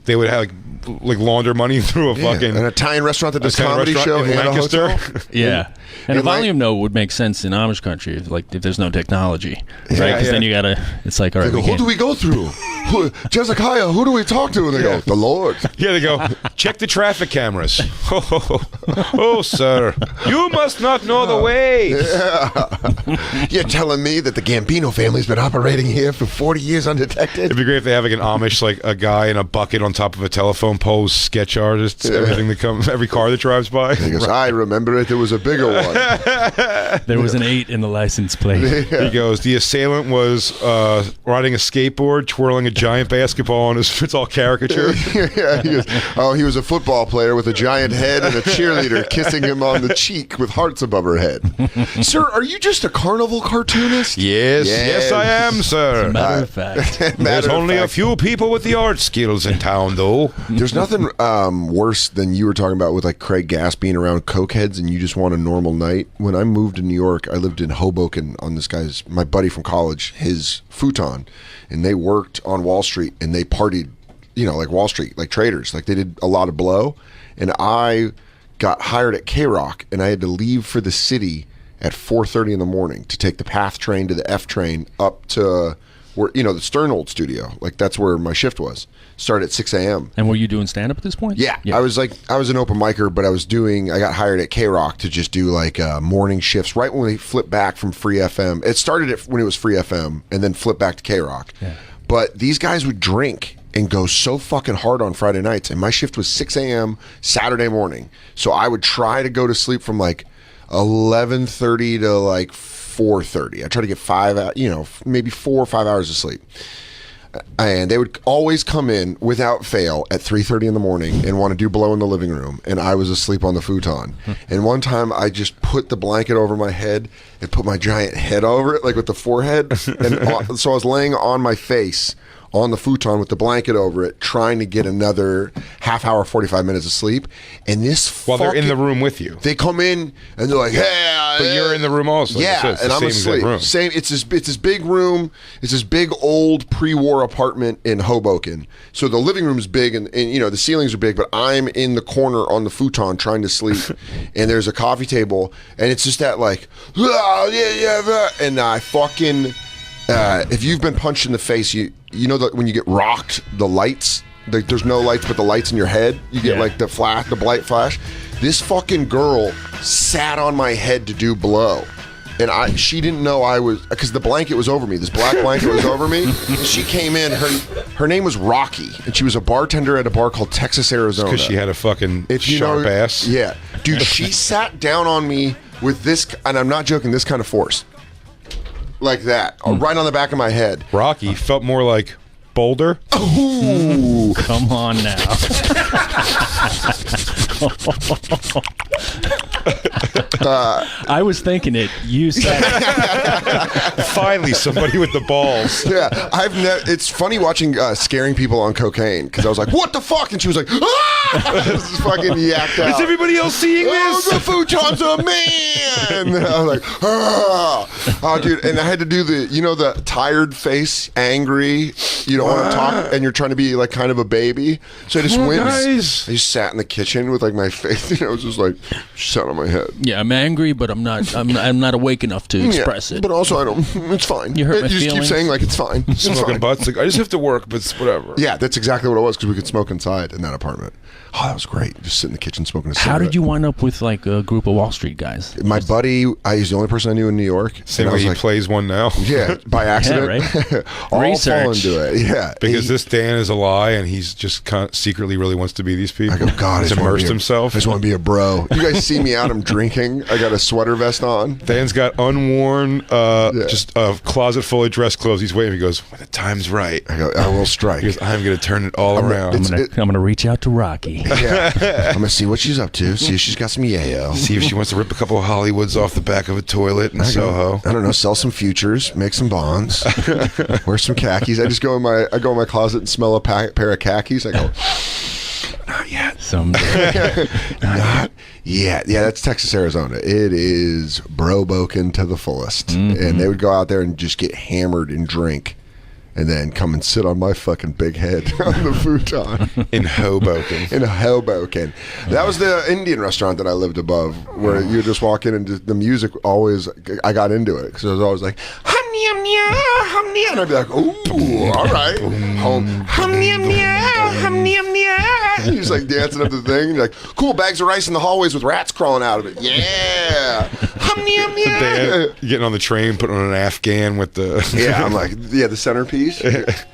They would have like launder money through a fucking an Italian restaurant that does Italian comedy show restaurant in and a Lancaster. hotel. Yeah. And a in Lan- volume note would make sense in Amish country if there's no technology. Right? Because then you got to, it's like, all right, They go, who do we go through? Jesikiah, who do we talk to? And they go, the Lord. Yeah, they go, check the traffic cameras. Oh, sir, you must not know the way. You're telling me that the Gambino family's been operating here for 40 years undetected? It'd be great if they have like an Amish, like a guy in a bucket on top top of a telephone pole, sketch artists, everything that comes, every car that drives by. He goes, I remember it. There was a bigger one. There was an 8 in the license plate. He goes, the assailant was riding a skateboard, twirling a giant basketball, and it's all caricature. Yeah, he goes, oh, he was a football player with a giant head and a cheerleader kissing him on the cheek with hearts above her head. Sir, are you just a carnival cartoonist? Yes, I am, sir. Matter of fact. There's only a few people with the art skills in town, though. There's nothing worse than you were talking about with like Craig Gass being around cokeheads and you just want a normal night. When I moved to New York, I lived in Hoboken on my buddy from college, his futon, and they worked on Wall Street and they partied, like Wall Street, like traders, like they did a lot of blow. And I got hired at K-Rock and I had to leave for the city at 4:30 in the morning to take the PATH train to the F train up to where, the Sternhold studio. Like that's where my shift was. Start at 6 a.m. And were you doing stand-up at this point? Yeah. I was an open micer, but I got hired at K-Rock to just do like morning shifts right when we flipped back from Free FM. It started when it was Free FM and then flipped back to K-Rock. Yeah. But these guys would drink and go so fucking hard on Friday nights. And my shift was 6 a.m. Saturday morning. So I would try to go to sleep from like 11:30 to like 4:30. I try to get maybe 4 or 5 hours of sleep. And they would always come in without fail at 3:30 in the morning and want to do blow in the living room. And I was asleep on the futon. And one time I just put the blanket over my head and put my giant head over it, like with the forehead. And so I was laying on my face on the futon with the blanket over it, trying to get another half hour, 45 minutes of sleep. And while they're in the room with you, they come in and they're like, "Hey!" But you're in the room also. Yeah, and I'm asleep. Same. It's this big room. It's this big old pre-war apartment in Hoboken. So the living room is big, and the ceilings are big. But I'm in the corner on the futon trying to sleep, and there's a coffee table, and it's just that like, and I fucking. If you've been punched in the face, you know that when you get rocked, the lights, there's no lights but the lights in your head. You get like the bright flash. This fucking girl sat on my head to do blow. And she didn't know I was, because the blanket was over me. This black blanket was over me. And she came in, her name was Rocky, and she was a bartender at a bar called Texas, Arizona. Because she had a fucking sharp ass. Yeah. Dude, she sat down on me with this, and I'm not joking, this kind of force. Like that, right on the back of my head. Rocky felt more like Boulder. Ooh. Come on now. I was thinking it. You said it. Finally, somebody with the balls. Yeah, it's funny watching scaring people on cocaine because I was like, "What the fuck?" And she was like, "Ah!" This is fucking yacked out. Is everybody else seeing this? The futon's a man. And I was like, "Ah!" Oh, dude, and I had to do the tired face, angry. You don't want to talk, and you're trying to be like kind of a baby. So I just went. Guys. I just sat in the kitchen with like my face. I was just like, sat on my head. Yeah, I'm angry, but I'm not awake enough to express it. But also, I don't. It's fine. You hurt my just feelings. keep saying like it's fine. It's Smoking fine. butts. Like, I just have to work, but it's whatever. Yeah, that's exactly what it was because we could smoke inside in that apartment. Oh, that was great. Just sit in the kitchen smoking a cigarette. How did you wind up with like a group of Wall Street guys? My buddy, he's the only person I knew in New York. Same way he plays one now. Yeah, by accident. Yeah, right? All Research. fall into it. Yeah. Because this Dan is a lie, and he's just secretly really wants to be these people. I go, God, he's immersed himself. I just want to be a bro. You guys see me out, I'm drinking. I got a sweater vest on. Dan's got unworn, just a closet full of dress clothes. He's waiting. He goes, when the time's right. I go, I will strike. He goes, I'm going to turn it all around. I'm gonna reach out to Rocky. Yeah. I'm going to see what she's up to, see if she's got some yayo. See if she wants to rip a couple of Hollywoods off the back of a toilet in Soho. I don't know, sell some futures, make some bonds, wear some khakis. I just go in my closet and smell a pair of khakis. I go, not yet. Not yet. Yeah, that's Texas, Arizona. It is bro-boken to the fullest. Mm-hmm. And they would go out there and just get hammered and drink. And then come and sit on my fucking big head on the futon. In Hoboken. In Hoboken. That was the Indian restaurant that I lived above, where you just walk in and the music always, I got into it. Because I was always like, I'm and I'd be like, ooh, all right, home, and he's like dancing up the thing. And you're like, cool, bags of rice in the hallways with rats crawling out of it. Yeah, Getting on the train, putting on an Afghan with the yeah. I'm like, yeah, the centerpiece.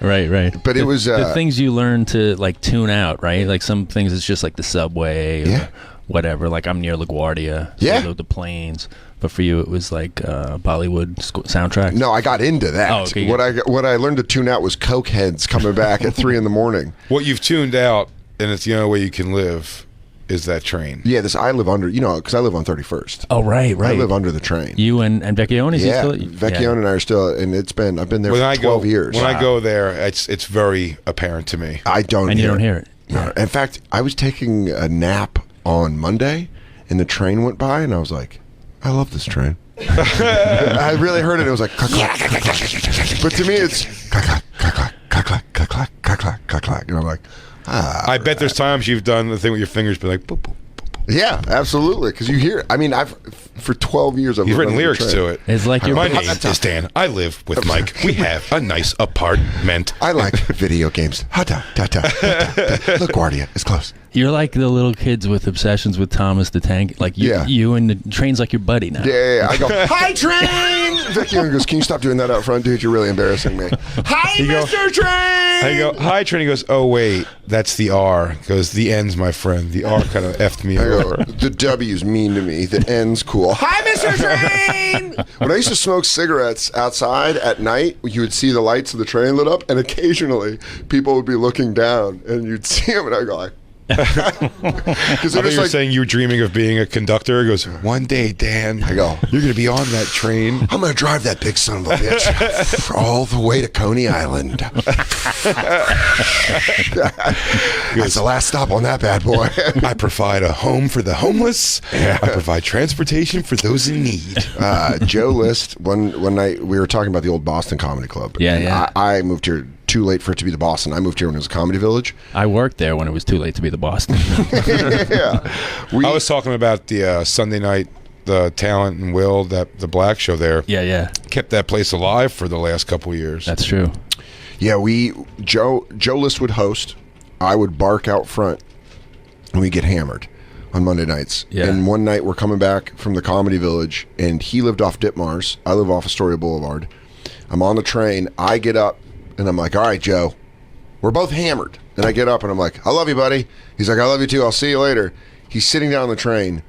Right. But it was the things you learn to like tune out, right? Like some things it's just like the subway or whatever. Like I'm near LaGuardia, so the planes. But for you, it was like Bollywood soundtracks. No, I got into that. Oh, okay, What I learned to tune out was coke heads coming back at 3 a.m. What you've tuned out, and it's the only way you can live, is that train. Yeah, I live under, because I live on 31st. Oh, right. I live under the train. You and Vecchione? Yeah, Vecchione and I are still, and I've been there for 12 years. When I go there, it's very apparent to me. I don't and hear you don't hear it. No. In fact, I was taking a nap on Monday, and the train went by, and I was like, I love this train. I really heard it. It was like, clack, clack, clack, clack, clack. But to me, it's clack, clack, clack, clack, clack, clack, clack, clack, clack, clack, clack. And I'm like, I bet there's times you've done the thing with your fingers, but like, boop, boop, boop, boop. Yeah, absolutely. Because you hear it. I mean, for 12 years, I've You've written lyrics to it. It's like My name is Dan. I live with Mike. We have a nice apartment. I like video games. Ha-ta, ta-ta, ta-ta. LaGuardia is close. You're like the little kids with obsessions with Thomas the Tank. Like you and the train's like your buddy now. Yeah. I go, hi, train! Vicky goes, can you stop doing that out front, dude? You're really embarrassing me. Hi, Mr. Train! I go, hi, train. He goes, oh, wait, that's the R. He goes, the N's, my friend. The R kind of effed me over. The W's mean to me. The N's cool. Hi, Mr. Train! When I used to smoke cigarettes outside at night, you would see the lights of the train lit up, and occasionally people would be looking down, and you'd see them, and I'd go like, because you were saying you were dreaming of being a conductor. He goes, one day, Dan, I go, you're going to be on that train. I'm going to drive that big son of a bitch all the way to Coney Island. That's the last stop on that bad boy. I provide a home for the homeless. I provide transportation for those in need. Joe List, one night we were talking about the old Boston Comedy Club. Yeah. I moved here too late for it to be the Boston. I moved here when it was a comedy village. I worked there when it was too late to be the Boston. I was talking about the Sunday night, the Talent and Will, the Black show there. Yeah. Kept that place alive for the last couple of years. That's true. Yeah, Joe List would host. I would bark out front, and we'd get hammered on Monday nights. Yeah. And one night we're coming back from the comedy village, and he lived off Ditmars. I live off Astoria Boulevard. I'm on the train. I get up, and I'm like, all right, Joe, we're both hammered. And I get up, and I'm like, I love you, buddy. He's like, I love you, too. I'll see you later. He's sitting down on the train.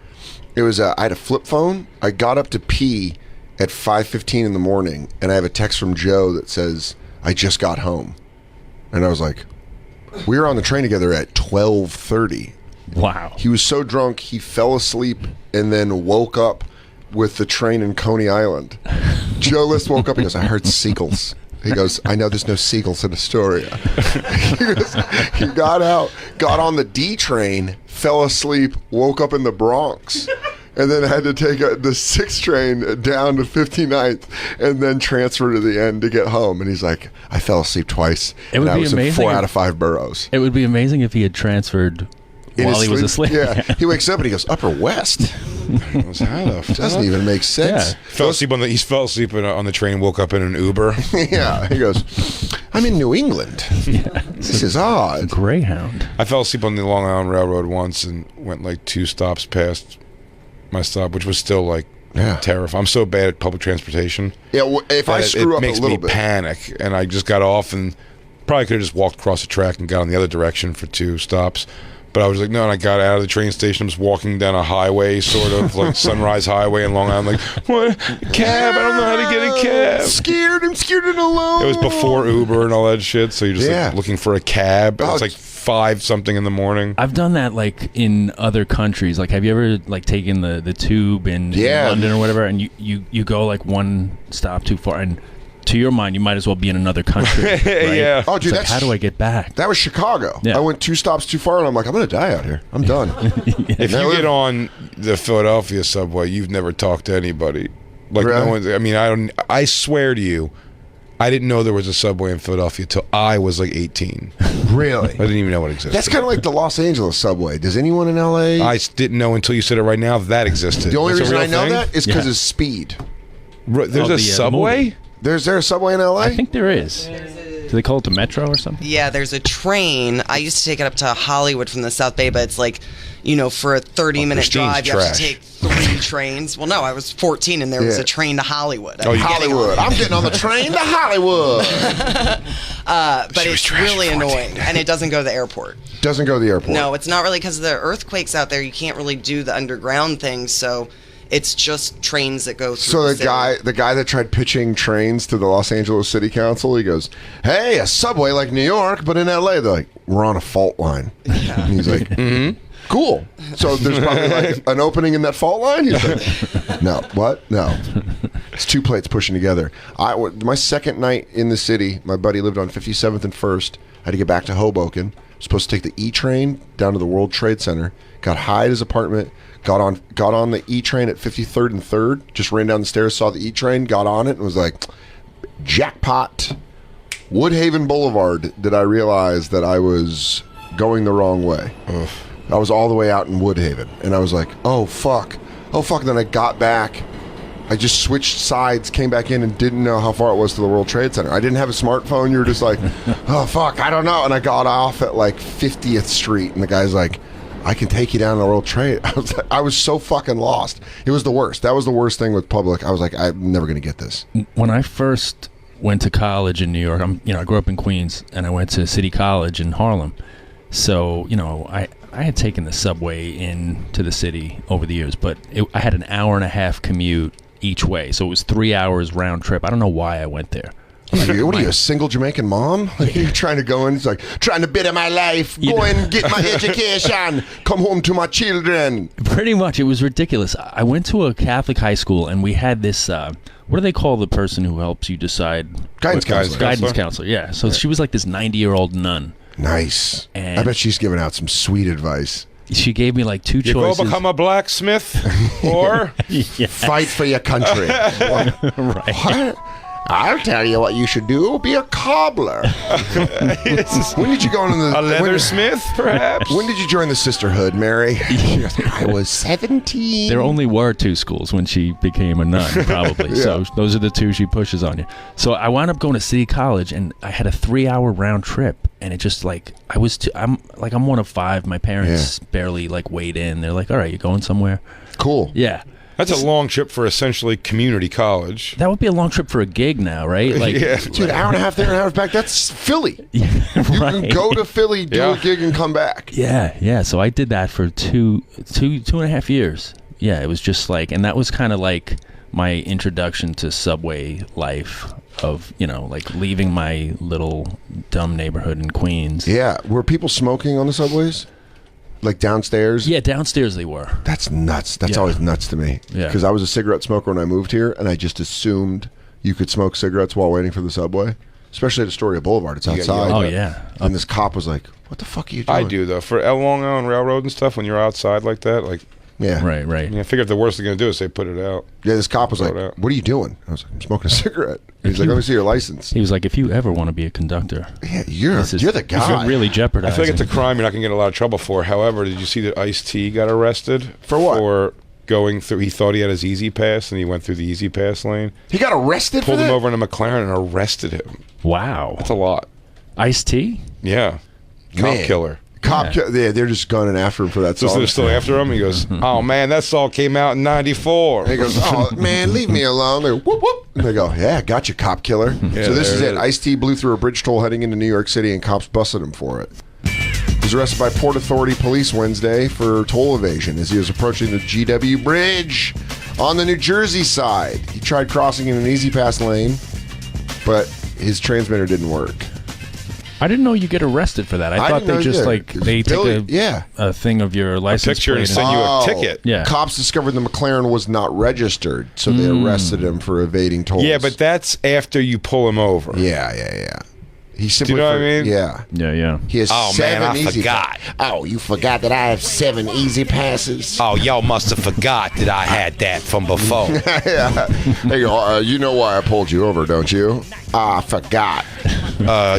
It was I had a flip phone. I got up to pee at 5:15 in the morning, and I have a text from Joe that says, I just got home. And I was like, we were on the train together at 12:30. Wow. He was so drunk, he fell asleep and then woke up with the train in Coney Island. Joe List woke up, he goes, I heard seagulls. He goes, I know there's no seagulls in Astoria. He got out, got on the D train, fell asleep, woke up in the Bronx, and then had to take the 6th train down to 59th and then transfer to the end to get home. And he's like, I fell asleep twice. It would and I be was amazing in 4 out of 5 boroughs. It would be amazing if he had transferred while he was asleep. Yeah. He wakes up and he goes, Upper West. Doesn't even make sense. Yeah. He fell asleep on the train, woke up in an Uber. Yeah. He goes, I'm in New England. This is odd. Greyhound. I fell asleep on the Long Island Railroad once and went like 2 stops past my stop, which was still like terrifying. I'm so bad at public transportation. Yeah, if I screw up a little bit, it makes me panic, and I just got off and probably could have just walked across the track and got on the other direction for 2 stops. But I was like, no, and I got out of the train station. I was walking down a highway, sort of like Sunrise Highway in Long Island. Like, what? Cab? I don't know how to get a cab. I'm scared and alone. It was before Uber and all that shit, so you're just like looking for a cab. It's like 5-something in the morning. I've done that like in other countries. Like, have you ever like taken the tube in London or whatever, and you go like 1 stop too far, and to your mind, you might as well be in another country. Right? Yeah. Oh, dude, like, how do I get back? That was Chicago. Yeah. I went 2 stops too far, and I'm like, I'm going to die out here. I'm done. If you get on the Philadelphia subway, you've never talked to anybody. Like Really? no one. I mean, I swear to you, I didn't know there was a subway in Philadelphia till I was like 18. Really? I didn't even know it existed. That's kind of like the Los Angeles subway. Does anyone in L.A.? I didn't know until you said it right now that existed. The only That's a reason real I know thing? that is because of speed. There's a subway? Is there a subway in L.A.? I think there is. Do they call it the Metro or something? Yeah, there's a train. I used to take it up to Hollywood from the South Bay, but it's like, for a 30-minute drive, you have to take 3 trains. Well, no, I was 14 and there was a train to Hollywood. Hollywood. I'm getting on the train to Hollywood. But it's really annoying, and it doesn't go to the airport. Doesn't go to the airport. No, it's not really because of the earthquakes out there. You can't really do the underground thing, so it's just trains that go through. So the guy that tried pitching trains to the Los Angeles City Council, he goes, "Hey, a subway like New York, but in LA." They're like, "We're on a fault line." Yeah. And he's like, "Cool." So there's probably like an opening in that fault line. He's like, "No, what? No." It's 2 plates pushing together. My second night in the city, my buddy lived on 57th and 1st. I had to get back to Hoboken. Supposed to take the E train down to the World Trade Center. Got high at his apartment. Got on the E train at 53rd and 3rd. Just ran down the stairs, saw the E train, got on it, and was like, jackpot. Woodhaven Boulevard. Did I realize that I was going the wrong way? Ugh. I was all the way out in Woodhaven, and I was like, oh fuck. Then I got back. I just switched sides, came back in, and didn't know how far it was to the World Trade Center. I didn't have a smartphone. You were just like, oh fuck, I don't know. And I got off at like 50th Street, and the guy's like, I can take you down to the World Trade. I was so fucking lost. It was the worst. That was the worst thing with public. I was like, I'm never going to get this. When I first went to college in New York, I grew up in Queens, and I went to City College in Harlem. So, I had taken the subway into the city over the years, but I had an hour and a half commute each way. So it was 3 hours round trip. I don't know why I went there. What are you, a single Jamaican mom? Like, you're trying to go in, it's like, trying to better my life, go and get my education, come home to my children. Pretty much. It was ridiculous. I went to a Catholic high school, and we had this, what do they call the person who helps you decide? Guidance counselor. Guidance counselor, yeah. So she was like this 90-year-old nun. Nice. And I bet she's giving out some sweet advice. She gave me like 2 choices. You go become a blacksmith or fight for your country. Right. What? I'll tell you what you should do. Be a cobbler. When did you go into the... A leathersmith, perhaps? When did you join the sisterhood, Mary? I was 17. There only were 2 schools when she became a nun, probably. So those are the 2 she pushes on you. So I wound up going to City College, and I had a 3-hour round trip. And it just like, I'm one of 5. My parents barely like weighed in. They're like, all right, you going somewhere? Cool. Yeah. That's a long trip for essentially community college. That would be a long trip for a gig now, right? Like, Dude, hour and a half there, an hour back. That's Philly. You right. can go to Philly, do a gig, and come back. Yeah. So I did that for two and a half years. Yeah, it was just like, and that was kind of like my introduction to subway life of, like leaving my little dumb neighborhood in Queens. Yeah. Were people smoking on the subways? Like downstairs? Yeah, downstairs they were. That's nuts. That's always nuts to me. Yeah. Because I was a cigarette smoker when I moved here, and I just assumed you could smoke cigarettes while waiting for the subway. Especially at Astoria Boulevard. It's outside. Oh, yeah. And this cop was like, what the fuck are you doing? I do, though. For Long Island Railroad and stuff, when you're outside like that, like... Yeah. Right. I figured the worst they're going to do is they put it out. Yeah, this cop was like, what are you doing? I was like, I'm smoking a cigarette. And he's like, let me see your license. He was like, if you ever want to be a conductor... Yeah, you're the guy. You're really jeopardizing. I feel like it's a crime you're not going to get a lot of trouble for. However, did you see that Ice-T got arrested? For what? For going through... He thought he had his Easy Pass, and he went through the Easy Pass lane. He got arrested Pulled for that? him over in a McLaren and arrested him. Wow. That's a lot. Ice-T? Yeah. Cop killer. They're just gunning after him for that song. So they're still after him? He goes, oh, man, that song came out in 94. And he goes, oh, man, leave me alone. They go, whoop, whoop. And they go, yeah, got you, cop killer. Yeah, so this is it. Ice-T blew through a bridge toll heading into New York City, and cops busted him for it. He was arrested by Port Authority police Wednesday for toll evasion as he was approaching the GW Bridge on the New Jersey side. He tried crossing in an Easy Pass lane, but his transmitter didn't work. I didn't know you get arrested for that. I thought they just they take a thing of your license picture plate and send you a ticket. Yeah. Cops discovered the McLaren was not registered, so they arrested him for evading tolls. Yeah, but that's after you pull him over. Yeah. He simply Do you know what I mean? Yeah. He has seven easy forgot. Oh, you forgot that I have 7 easy passes? Oh, y'all must have forgot that I had that from before. Yeah. Hey, you know why I pulled you over, don't you? I forgot.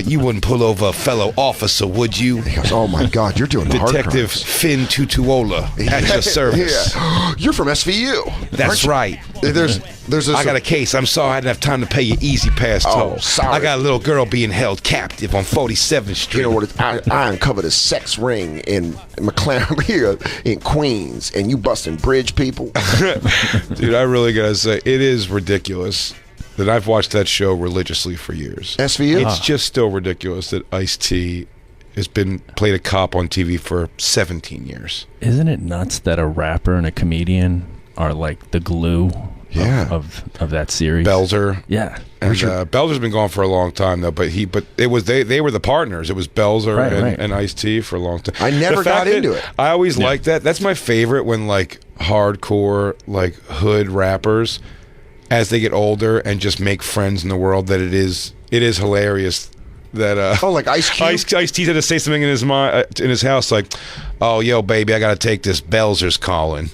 You wouldn't pull over a fellow officer, would you? He goes, oh my God, you're doing hard Detective crimes. Finn Tutuola at your service. Yeah. You're from SVU. That's right. There's I got a case. I'm sorry I didn't have time to pay your Easy Pass toll. Sorry. I got a little girl being held captive on 47th Street. You know what? I uncovered a sex ring in McLaren here in Queens, and you busting bridge people. Dude, I really gotta say, it is ridiculous that I've watched that show religiously for years. SVU? It's just still ridiculous that Ice-T has been played a cop on TV for 17 years. Isn't it nuts that a rapper and a comedian are like the glue of that series? Belzer. Yeah. And Belzer's been gone for a long time though, but they were the partners. It was Belzer and Ice-T for a long time. I never got into it. I always liked that. That's my favorite when like hardcore like hood rappers, as they get older and just make friends in the world, that it is hilarious that like Ice Cube? Ice-T had to say something in his mind in his house like, "Oh, yo, baby, I gotta take this. Belzer's calling."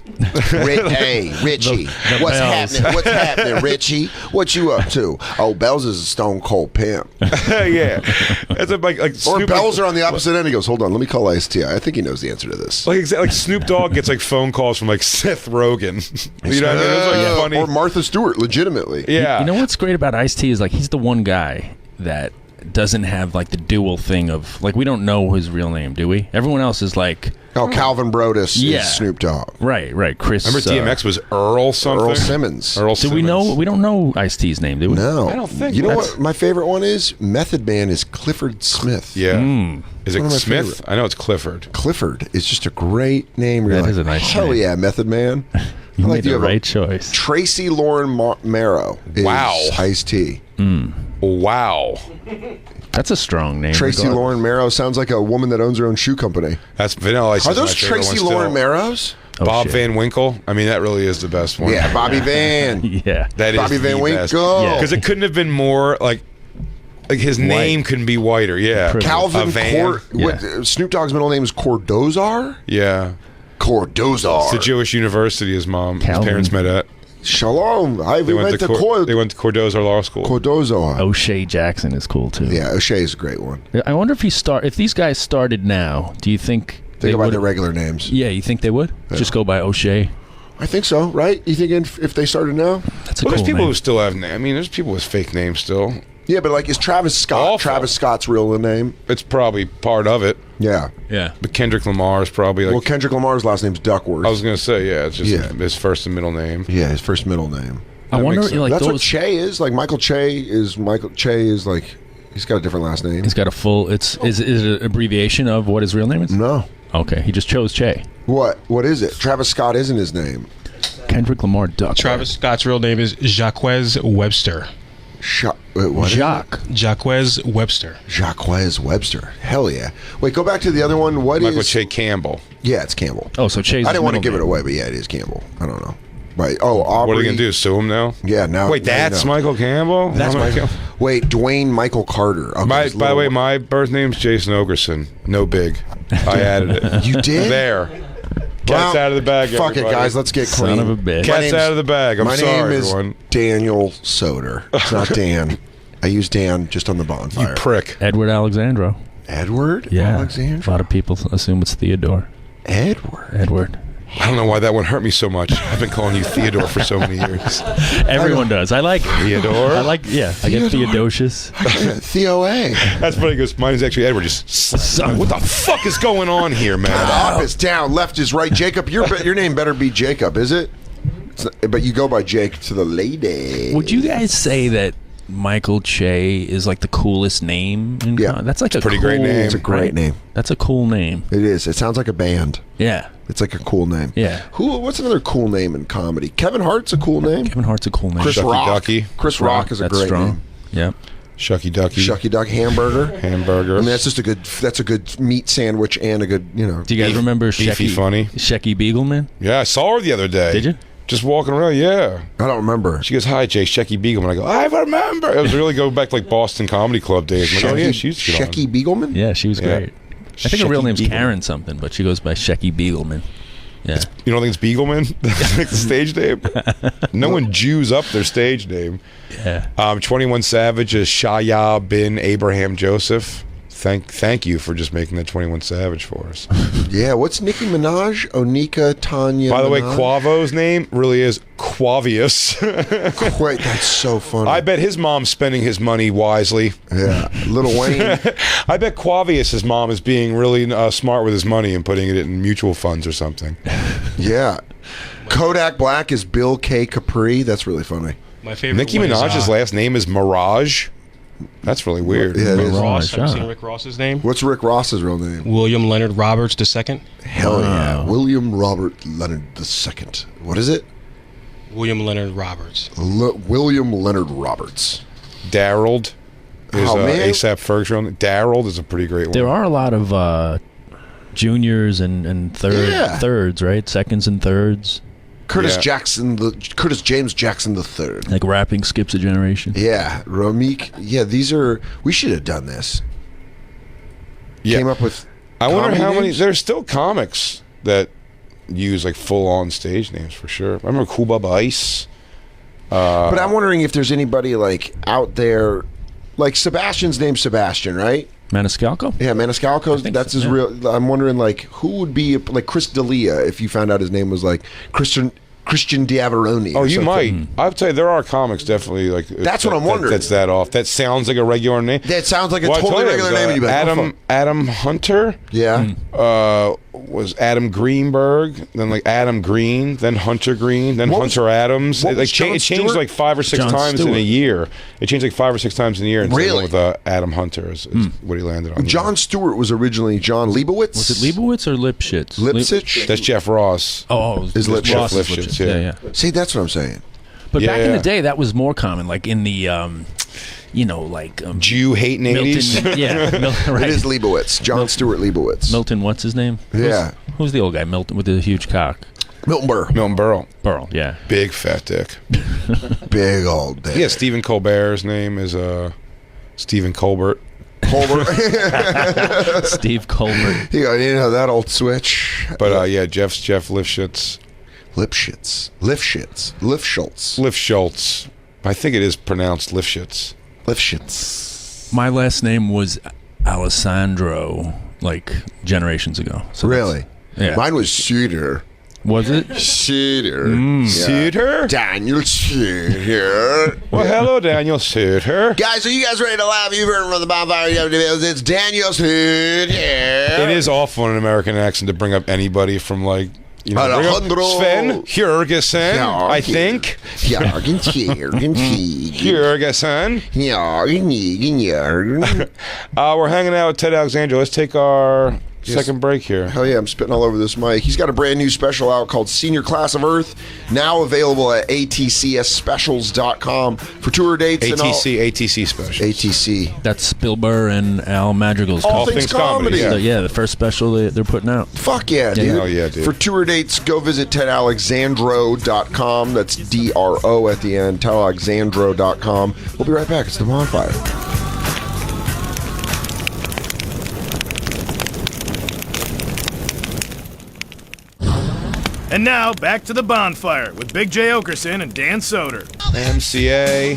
Hey, Richie, what's happening? What's happening, Richie? What you up to? Oh, Belzer's a stone cold pimp. Yeah, that's like or Snoop, Belzer on the opposite end. He goes, "Hold on, let me call Ice-T. I think he knows the answer to this." Like Snoop Dogg gets like phone calls from like Seth Rogen. You know what I mean? It's like funny. Or Martha Stewart, legitimately. Yeah. You know what's great about Ice-T is like he's the one guy that doesn't have like the dual thing of like we don't know his real name, do we? Everyone else is like Calvin Brodus is Snoop Dogg. Right. Chris. Remember DMX was Earl something? Earl Simmons. Do we know? We don't know Ice-T's name, do we? No. I don't think. You know what my favorite one is? Method Man is Clifford Smith. Yeah. Is it One of my Smith? favorite. I know it's Clifford. Clifford is just a great name. That is a nice hell name. yeah, Method Man. You made the have right choice. Tracy Lauren Marrow is Wow. Ice-T. Wow. That's a strong name. Tracy Lauren Marrow sounds like a woman that owns her own shoe company. That's Vanilla Ice. Are is my those favorite Tracy one still. Lauren Marrows? Bob Van Winkle. I mean, that really is the best one. Yeah, Bobby Van. Yeah. That is Bobby Van the Winkle. best. Yeah. Because it couldn't have been more like his name couldn't be whiter. Yeah. Privilege. Calvin Van. Snoop Dogg's middle name is Cordozar? Yeah. Cordozar. It's a Jewish university his parents met at. Shalom. They went to Cordozar Law School. Cordozar. O'Shea Jackson is cool too. Yeah, O'Shea is a great one. I wonder if these guys started now, do you think They go by would- their regular names. Yeah, you think they would? Just go by O'Shea? I think so, right? You think if they started now? That's a Well, cool there's people name. who still have names. I mean, there's people with fake names still. Yeah, but like, is Travis Scott Awful. Travis Scott's real name? It's probably part of it. Yeah. Yeah. But Kendrick Lamar is probably like. Well, Kendrick Lamar's last name's Duckworth. I was going to say, yeah, it's just Yeah. his first and middle name. Yeah, his first middle name. I wonder, makes sense. like That's what those. Che is. Like Michael Che is like he's got a different last name. He's got a full. Is it an abbreviation of what his real name is? No. Okay, he just chose Che. What is it? Travis Scott isn't his name. Kendrick Lamar Duck. Travis Scott's real name is Jacquez Webster. What is it? Jacquez Webster. Jacquez Webster. Hell yeah. Wait, go back to the other one. Michael Che Campbell. Yeah, it's Campbell. Oh, so Che's I didn't want to middle give it name. away, but yeah, it is Campbell. I don't know. Right. Oh, Aubrey. What are they going to do? Sue him now? Yeah, now. Wait, now you that's know. Michael Campbell? That's Michael. Wait, Dwayne Michael Carter. Okay, By his the little- way, my birth name's Jason Oakerson. No big. I added it. You did? There. Cat's Well, out of the bag, Fuck everybody. it, guys. Let's get Son clean. of a bitch. Cat's out of the bag. I'm my sorry, name is everyone. Daniel Soder. It's not Dan. I use Dan just on the bonfire. You prick. Edward Alexandro. Edward? Yeah. Alexander? A lot of people assume it's Theodore. Edward. I don't know why that one hurt me so much. I've been calling you Theodore for so many years. Everyone does. I like Theodore? I get Theodosius. Theo A. That's funny because mine is actually Edward. Just what the fuck is going on here, man? Up is down, left is right. Jacob, your name better be Jacob, is it? But you go by Jake to the lady. Would you guys say that Michael Che is like the coolest name? Yeah. That's like a pretty cool, great name. It's a great name. That's a cool name. It is. It sounds like a band. Yeah. It's like a cool name. Yeah. What's another cool name in comedy? Kevin Hart's a cool name. Kevin Hart's a cool name. Chris Shucky Rock. Ducky. Chris Rock is a That's great strong. name. Yeah. Shucky Ducky. Shucky Duck Hamburger. Hamburger. I mean, that's just a good meat sandwich and a good, Do you guys remember beefy Shecky, funny. Shecky Beagleman? Yeah, I saw her the other day. Did you? Just walking around, yeah. I don't remember. She goes, "Hi, Jay, Shecky Beagleman." I go, "I remember." It was really go back to like Boston Comedy Club days. I'm like, oh yeah, she's Shecky Beagleman? Yeah, she was Yeah. great. I think her real Shecky name's Beagleman. Karen something, but she goes by Shecky Beagleman. Yeah. You don't think it's Beagleman? That's like the stage name. No one Jews up their stage name. Yeah. 21 Savage is Shaya bin Abraham Joseph. thank you for just making that 21 Savage for us. Yeah, what's Nicki Minaj? Onika Tanya. By the way, Minaj? Quavo's name really is Quavius. Wait, that's so funny. I bet his mom's spending his money wisely. Yeah, Lil Wayne. I bet Quavius' mom is being really smart with his money and putting it in mutual funds or something. Yeah. Kodak Black is Bill K. Capri. That's really funny. My favorite. Nicki one is, Minaj's last name is Mirage. That's really weird. Yeah, it Rick is. Ross. Have you Mirage, seen Rick Ross's name? What's Rick Ross's real name? William Leonard Roberts II. Hell yeah. William Robert Leonard II. What is it? William Leonard Roberts. William Leonard Roberts. Daryl is Oh, man. ASAP Ferguson. Daryl is a pretty great one. There are a lot of juniors and thirds, right? Seconds and thirds. Curtis Yeah. Curtis James Jackson III. Like rapping skips a generation. Yeah, Ramik. Yeah, these are. We should have done this. Yeah. Came up with. I wonder comedy how many. names? There's still comics that use like full on stage names for sure. I remember Cool Bubba Ice. But I'm wondering if there's anybody like out there, like Sebastian's name's Sebastian, right? Maniscalco? Yeah, Maniscalco. That's so, his yeah. real. I'm wondering like who would be like Chris D'Elia if you found out his name was like Christian Diaveroni. Oh, or you something. might. I'll tell you, there are comics definitely like. That's what I'm wondering. That's that off. That sounds like a regular name. That sounds like a Well, I totally told you, it regular was, name. And you'd be like, oh, fuck. Adam Hunter. Yeah. Was Adam Greenberg, then like Adam Green, then Hunter Green, then What was- Hunter Adams. what It, was like Jon it changed Stewart? like 5 or 6 Jon times in Stewart. a year. It changed like 5 or 6 times in a year. And so Really? went with Adam Hunter is what he landed on. John Stewart was originally John Leibowitz. Was it Leibowitz or Lipschitz? Lipsitch? That's Jeff Ross. Is Lipschitz. Ross is Lipschitz, Lipschitz. yeah. Yeah. See, that's what I'm saying. But back in Yeah. the day, that was more common. Like in the, like Jew hating 80s. Milton. Yeah, right. It is Leibowitz. John Stewart Leibowitz. Milton, what's his name? Yeah. Who's the old guy? Milton with the huge cock. Milton Burr. Milton Berle. Burl, yeah. Big fat dick. Big old day. Yeah, Stephen Colbert's name is Stephen Colbert. Colbert. Steve Colbert. You know that old switch. But yeah, Jeff Lifshitz. Lifschultz. I think it is pronounced Lifshitz. Lifshitz. My last name was Alessandro, like generations ago. So Really? Yeah. Mine was Soder. Was it? Soder. Suter? Daniel Soder. Well, hello, Daniel Suter. Guys, are you guys ready to laugh? You've heard from the Bonfire. It's Daniel Soder. It is awful in an American accent to bring up anybody from like. You know, bring up Alejandro. Sven Jurgensen, I think. Jurgensen. We're hanging out with Ted Alexander. Let's take our second break here. Hell yeah, I'm spitting all over this mic. He's got a brand new special out called Senior Class of Earth, now available at atcsspecials.com for tour dates and all. ATC special. ATC. That's Bill Burr and Al Madrigal's. All Things Comedy. So, yeah, the first special they're putting out. Fuck yeah, dude. Hell yeah, dude. For tour dates, go visit tedalexandro.com. That's DRO at the end, tedalexandro.com. We'll be right back. It's the Bonfire. And now, back to the Bonfire with Big J. Oakerson and Dan Soder. MCA.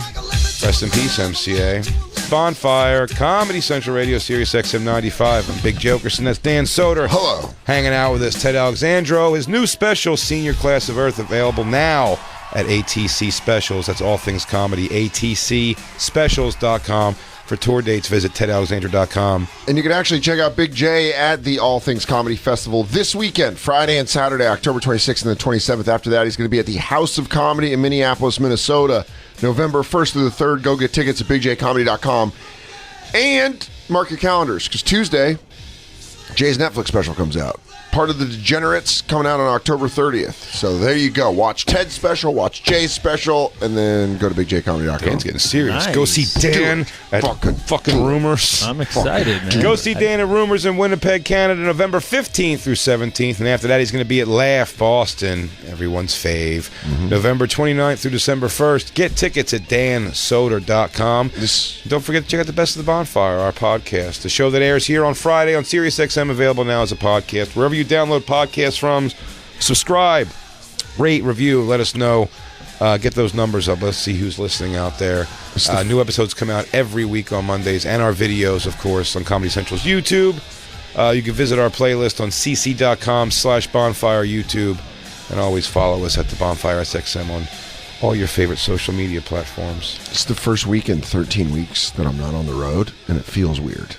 Rest in peace, MCA. Bonfire, Comedy Central Radio, Sirius XM 95. I'm Big J. Oakerson. That's Dan Soder. Hello. Hanging out with us, Ted Alexandro. His new special, Senior Class of Earth, available now at ATC Specials. That's All Things Comedy, atcspecials.com. For tour dates, visit tedalexander.com. And you can actually check out Big J at the All Things Comedy Festival this weekend, Friday and Saturday, October 26th and the 27th. After that, he's going to be at the House of Comedy in Minneapolis, Minnesota, November 1st through the 3rd. Go get tickets at bigjcomedy.com. And mark your calendars, because Tuesday, Jay's Netflix special comes out. Part of the Degenerates coming out on October 30th. So there you go. Watch Ted's special, watch Jay's special, and then go to bigjcomedy.com. Dan's getting serious. Nice. Go see Dan at fucking Rumors. I'm excited, man. Go see Dan at Rumors in Winnipeg, Canada, November 15th through 17th. And after that, he's going to be at Laugh, Boston, everyone's fave. November 29th through December 1st. Get tickets at dansoder.com. Don't forget to check out the Best of the Bonfire, our podcast. The show that airs here on Friday on Sirius XM, available now as a podcast. Wherever you download podcasts from, subscribe, rate, review, let us know Get those numbers up. Let's see who's listening out there. New episodes come out every week on Mondays, and our videos, of course, on Comedy Central's YouTube. You can visit our playlist on cc.com/bonfire YouTube, and always follow us at the Bonfire SXM on all your favorite social media platforms. It's the first week in 13 weeks that I'm not on the road, and it feels weird.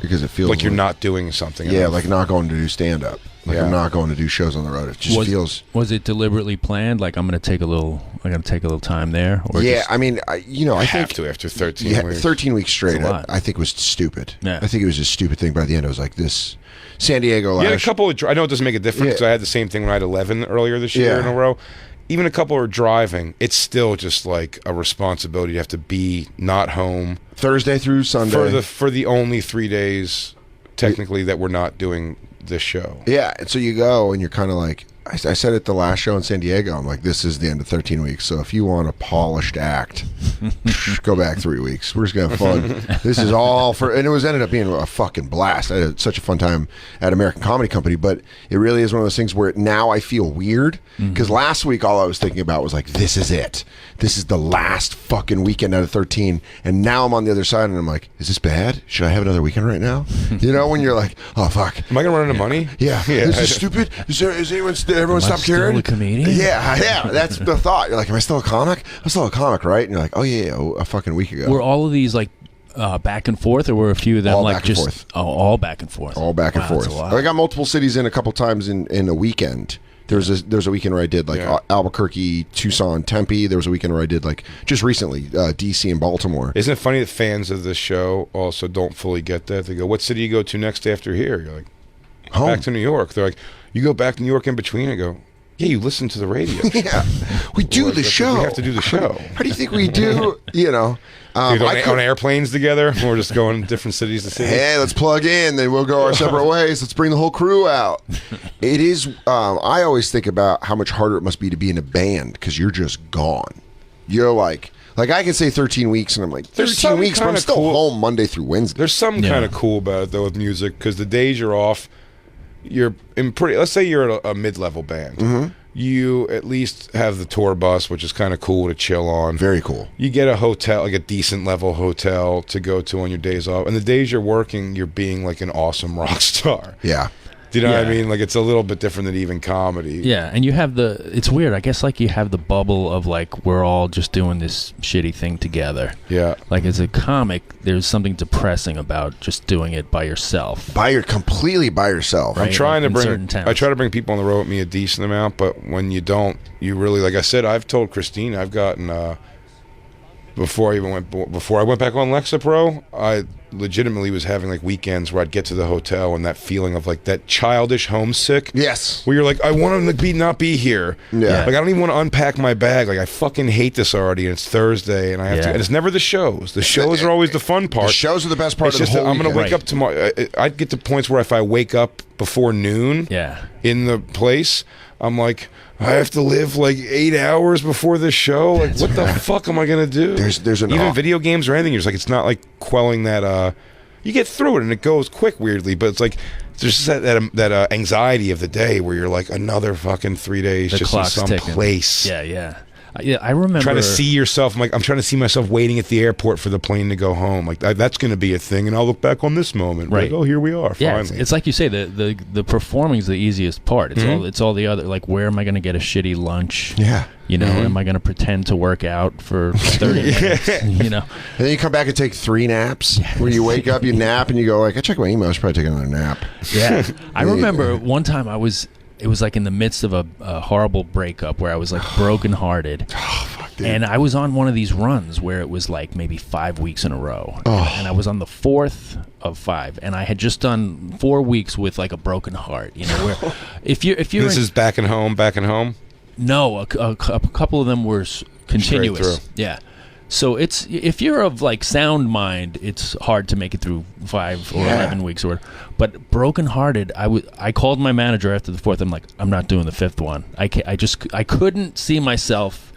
Because it feels like you're not doing something. Yeah, like not going to do stand-up. Like I'm not going to do shows on the road. It just feels. Was it deliberately planned? Like I'm going to take a little time there. Or yeah, I mean, I have think to after 13 weeks. 13 weeks straight. I think was stupid. Yeah. I think it was a stupid thing. By the end, I was like, this San Diego. You had a couple of. I know it doesn't make a difference because I had the same thing when I had 11 earlier this year in a row. Even a couple are driving. It's still just like a responsibility. You have to be not home Thursday through Sunday for the only 3 days technically that we're not doing this show. Yeah, and so you go and you're kind of like, I said it the last show in San Diego, I'm like, this is the end of 13 weeks, so if you want a polished act, go back 3 weeks. We're just going to have fun. This is all for, and it ended up being a fucking blast. I had such a fun time at American Comedy Company, but it really is one of those things where now I feel weird, because last week all I was thinking about was like, this is it. This is the last fucking weekend out of 13, and now I'm on the other side, and I'm like, is this bad? Should I have another weekend right now? You know, when you're like, oh, fuck. Am I going to run out of money? Yeah. This is stupid. Everyone stop caring? A comedian? Yeah, that's the thought. You're like, am I still a comic? I'm still a comic, right? And you're like, oh yeah, a fucking week ago. Were all of these like back and forth, or were a few of them all like back just and forth. all back and forth? All back and forth. That's a lot. I got multiple cities in a couple times in a weekend. There's a weekend where I did like Albuquerque, Tucson, Tempe. There was a weekend where I did like just recently DC and Baltimore. Isn't it funny that fans of this show also don't fully get that? They go, what city you go to next after here? You're like, home. Back to New York. They're like, you go back to New York in between? I go, yeah, you listen to the radio. Yeah, we do the show. We have to do the show. How do you think we do? You know, on airplanes together. We're just going different cities to cities. Hey, let's plug in. Then we'll go our separate ways. Let's bring the whole crew out. It is. I always think about how much harder it must be to be in a band because you're just gone. You're like I can say 13 weeks, and I'm like 13 weeks, but I'm still home Monday through Wednesday. There's something kind of cool about it though with music because the days you're off. You're in let's say you're at a mid-level band. You at least have the tour bus, which is kind of cool to chill on. Very cool. You get a hotel, like a decent level hotel to go to on your days off. And the days you're working, you're being like an awesome rock star. Yeah. Do you know what I mean? Like it's a little bit different than even comedy. Yeah, and you have it's weird. I guess like you have the bubble of like we're all just doing this shitty thing together. Yeah. Like as a comic, there's something depressing about just doing it by yourself. Completely by yourself. Right? I'm trying like to bring. I try to bring people on the road with me a decent amount, but when you don't, you really, like I said, I've told Christine, I've gotten before I went back on Lexapro, I legitimately was having like weekends where I'd get to the hotel and that feeling of like that childish homesick. Yes. Where you're like, I want to not be here. Yeah. Like I don't even want to unpack my bag. Like I fucking hate this already. And it's Thursday and I have to. And it's never the shows. The shows are always the fun part. The shows are the best part of the whole I'm going to weekend. wake up tomorrow. I'd get to points where if I wake up before noon in the place, I'm like, I have to live like 8 hours before the show. Like, what the fuck am I gonna do? There's even video games or anything. You're just like, it's not like quelling that. You get through it and it goes quick, weirdly. But it's like there's just that anxiety of the day where you're like another fucking 3 days just in some place. Yeah. Yeah, I remember trying to see yourself. I'm trying to see myself waiting at the airport for the plane to go home. Like that's going to be a thing, and I'll look back on this moment. Right? Like, oh, here we are. Yeah, finally. it's like you say, the performing is the easiest part. It's all the other. Like, where am I going to get a shitty lunch? Yeah. You know, am I going to pretend to work out for 30 minutes? You know, and then you come back and take 3 naps. Where you wake up, you nap, and you go like, I check my email. I should probably take another nap. Yeah, I remember one time it was like in the midst of a horrible breakup where I was like brokenhearted. Oh, fuck, dude. And I was on one of these runs where it was like maybe 5 weeks in a row. And I was on the 4th of 5. And I had just done 4 weeks with like a broken heart. You know, where if you're this is back and home. No, a couple of them were continuous. Yeah. So if you're of like sound mind, it's hard to make it through 5 or 11 weeks or. But brokenhearted, I called my manager after the 4th. I'm like, I'm not doing the 5th one. I couldn't see myself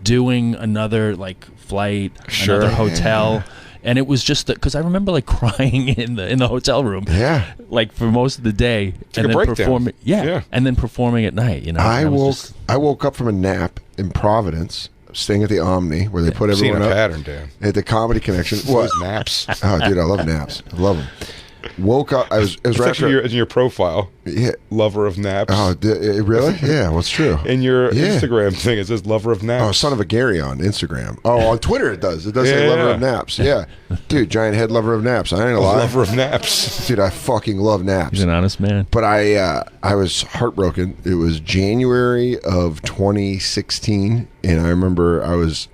doing another like flight, another hotel. And it was just because I remember like crying in the hotel room. Yeah. Like for most of the day, and then performing. Yeah, and then performing at night. You know, I woke up from a nap in Providence, staying at the Omni, where they put everyone up. Pattern, Dan. At the Comedy Connection. What naps? Oh, dude, I love naps. I love them. Woke up. It was right after in your profile. Yeah, lover of naps. Oh, really? Yeah, what's true? In your Instagram thing, it says lover of naps. Oh, son of a Gary on Instagram. Oh, on Twitter it does. It does say lover of naps. Yeah, dude, giant head lover of naps. I ain't gonna lie. Lover of naps, dude. I fucking love naps. He's an honest man. But I was heartbroken. It was January of 2016, and I remember I was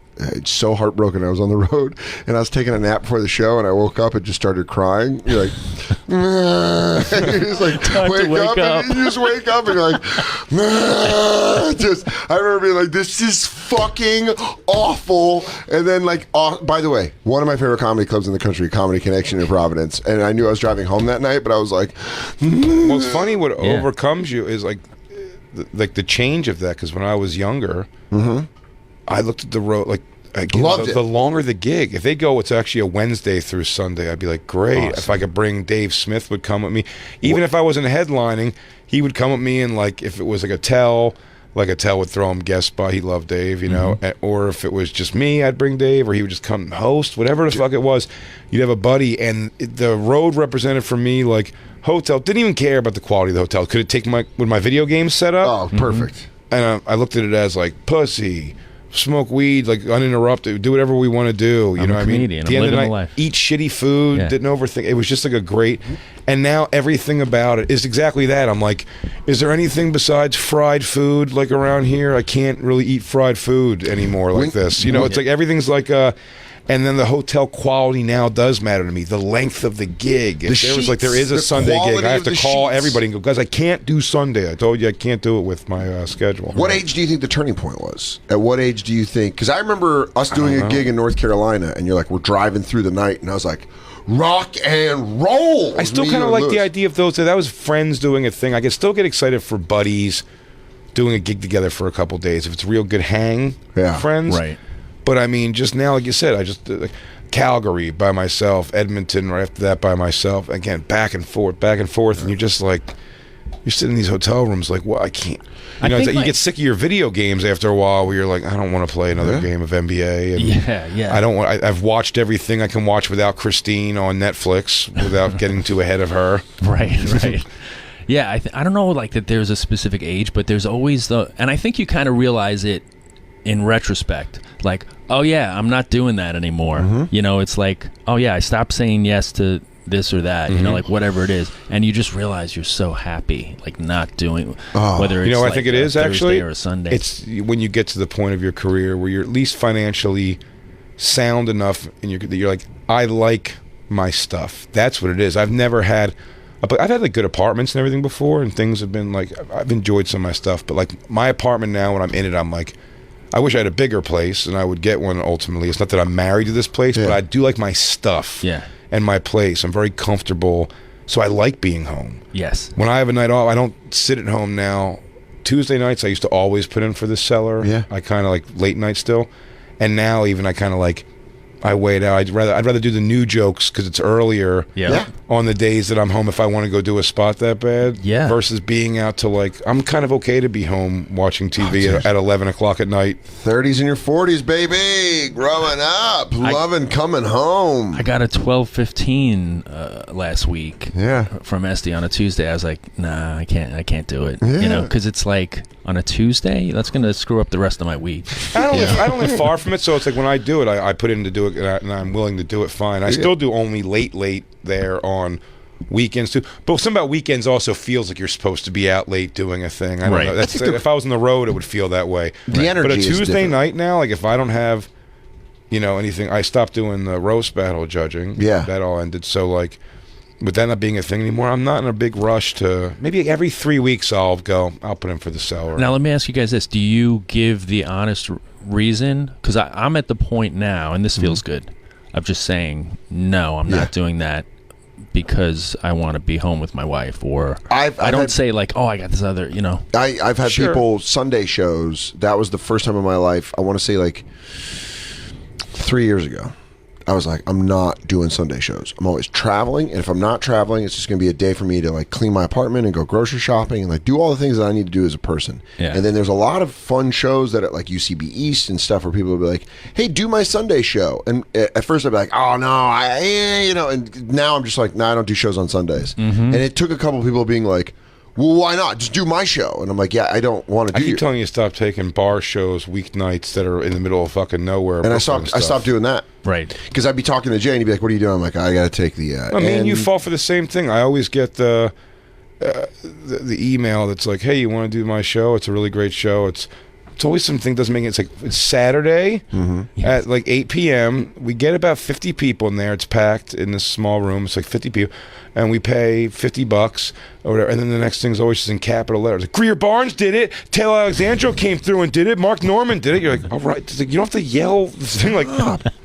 so heartbroken. I was on the road and I was taking a nap before the show, and I woke up and just started crying. You're like, you just like wake up. And you just wake up and you're like, just. I remember being like, this is fucking awful. And then like, by the way, one of my favorite comedy clubs in the country, Comedy Connection in Providence, and I knew I was driving home that night, but I was like, well, it's funny what overcomes you is like the change of that, because when I was younger. I looked at the road like the longer the gig. If they go, it's actually a Wednesday through Sunday, I'd be like, great. Awesome. If I could bring Dave Smith would come with me. Even if I wasn't headlining, he would come with me, and like if it was like a tell would throw him guest spot. He loved Dave, you know. Or if it was just me, I'd bring Dave, or he would just come host, whatever the fuck it was. You'd have a buddy, and the road represented for me like hotel. Didn't even care about the quality of the hotel. Could it take with my video games set up? Oh, perfect. And I looked at it as like pussy. Smoke weed, like uninterrupted, do whatever we want to do. You know what I mean? At the end of the night, eat shitty food, didn't overthink. It was just like a great, and now everything about it is exactly that. I'm like, is there anything besides fried food like around here? I can't really eat fried food anymore like this. You know, it's like everything's like and then the hotel quality now does matter to me. The length of the gig. If there is a Sunday gig, I have to call everybody and go, guys, I can't do Sunday. I told you I can't do it with my schedule. What age do you think the turning point was? At what age do you think? Because I remember us doing a gig in North Carolina, and you're like, we're driving through the night, and I was like, rock and roll. I still kind of like the idea of those. That was friends doing a thing. I could still get excited for buddies doing a gig together for a couple days if it's a real good hang. Friends. Right. But I mean, just now, like you said, I just Calgary by myself, Edmonton right after that by myself. Again, back and forth, and you're just like, you're sitting in these hotel rooms like, well, I can't. You know, you get sick of your video games after a while, where you're like, I don't want to play another game of NBA. And I don't want. I've watched everything I can watch without Christine on Netflix without getting too ahead of her. Right. Yeah, I don't know, like that. There's a specific age, but there's always and I think you kind of realize it in retrospect. Like, oh yeah, I'm not doing that anymore. You know, it's like, oh yeah, I stopped saying yes to this or that. You know, like whatever it is, and you just realize you're so happy, like not doing whether it's I think it is Thursday actually or a Sunday. It's when you get to the point of your career where you're at least financially sound enough, and you're like, I like my stuff. That's what it is. I've never had. But I've had like good apartments and everything before, and things have been like, I've enjoyed some of my stuff. But like my apartment now, when I'm in it, I'm like, I wish I had a bigger place, and I would get one ultimately. It's not that I'm married to this place, but I do like my stuff and my place. I'm very comfortable, so I like being home. Yes. When I have a night off, I don't sit at home now. Tuesday nights, I used to always put in for the cellar. Yeah. I kind of like late night still. And now even I kind of like, I wait out. I'd rather do the new jokes because it's earlier on the days that I'm home if I want to go do a spot that bad. Yeah. Versus being out to like, I'm kind of okay to be home watching TV at 11 o'clock at night. 30s and your 40s, baby. Growing up. Loving coming home. I got a 12:15 last week from Esty on a Tuesday. I was like, nah, I can't do it. You know, because it's like on a Tuesday, that's going to screw up the rest of my week. I don't live far from it, so it's like when I do it, I put in to do it, and I'm willing to do it fine. I still do only late there on weekends too. But something about weekends also feels like you're supposed to be out late doing a thing. I don't know. That's, if I was on the road, it would feel that way. The energy but a is Tuesday different. night now, like if I don't have, anything, I stopped doing the roast battle judging. Yeah, that all ended. So like, with that not being a thing anymore, I'm not in a big rush to. Maybe every 3 weeks I'll put in for the cellar. Now let me ask you guys this: do you give the honest reason? Because I'm at the point now, and this feels good, of just saying no, I'm not doing that because I want to be home with my wife, or I don't say like, oh, I got this other, I've had people Sunday shows. That was the first time in my life. I want to say like 3 years ago. I was like, I'm not doing Sunday shows. I'm always traveling, and if I'm not traveling, it's just going to be a day for me to like clean my apartment and go grocery shopping and like do all the things that I need to do as a person. Yeah. And then there's a lot of fun shows that at like UCB East and stuff where people will be like, hey, do my Sunday show. And at first I'd be like, oh no, and now I'm just like, no, I don't do shows on Sundays. And it took a couple of people being like, well, why not? Just do my show. And I'm like, yeah, I don't want to do I keep telling you to stop taking bar shows weeknights that are in the middle of fucking nowhere. And I stopped doing that. Right. Because I'd be talking to Jay and he'd be like, what are you doing? I'm like, I got to take the... I mean, you fall for the same thing. I always get the email that's like, hey, you want to do my show? It's a really great show. It's always something doesn't make it. It's like it's Saturday at like 8 p.m. We get about 50 people in there. It's packed in this small room. It's like 50 people. And we pay $50 or whatever. And then the next thing's always just in capital letters. Like, Greer Barnes did it. Taylor Alexandro came through and did it. Mark Norman did it. You're like, all right. It's like, you don't have to yell this thing like,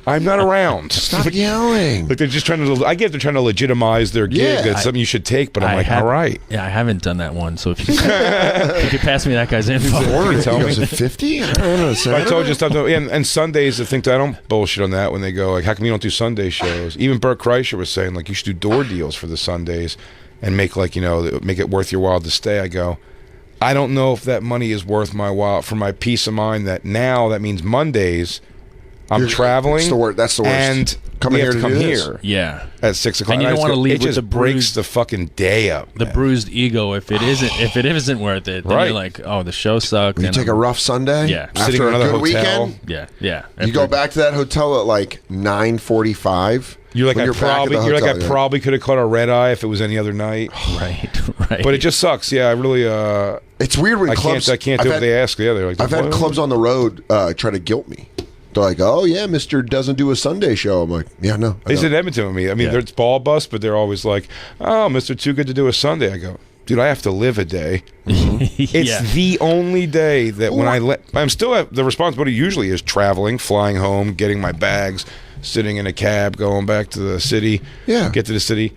I'm not around. Stop yelling. Like they're just trying to, I get they're trying to legitimize their gig. Yeah. That's something you should take. But I'm like, all right. Yeah, I haven't done that one. So if you could pass me that guy's info. You tell me. Is it 50? I don't know. I told you stuff. And Sundays, I think I don't bullshit on that when they go like, how come you don't do Sunday shows? Even Bert Kreischer was saying like, you should do door deals for the Sundays and make like, make it worth your while to stay. I go, I don't know if that money is worth my while for my peace of mind that now that means Mondays I'm traveling. That's the worst. And coming here to come do this. here. Yeah. At 6 o'clock. And you don't want to leave it with just the breaks the fucking day up. The bruised ego. If it isn't worth it, then you're like, oh, the show sucked. When you take a rough Sunday. Yeah. Sitting in After a another good hotel. weekend. Yeah. You go back to that hotel at like 9:45. You're like, I probably could have caught a red eye if it was any other night. Right. But it just sucks. Yeah, I really. It's weird when clubs. I can't do what they ask. Yeah, they're like. I've had clubs on the road try to guilt me. They're like, oh yeah, Mr. doesn't do a Sunday show. I'm like, yeah, no. They said Edmonton with me. I mean, it's ball bust, but they're always like, oh, Mr. Too Good to do a Sunday. I go, dude, I have to live a day. It's the only day that when I'm still at the responsibility usually is traveling, flying home, getting my bags, sitting in a cab, going back to the city. Yeah. Get to the city.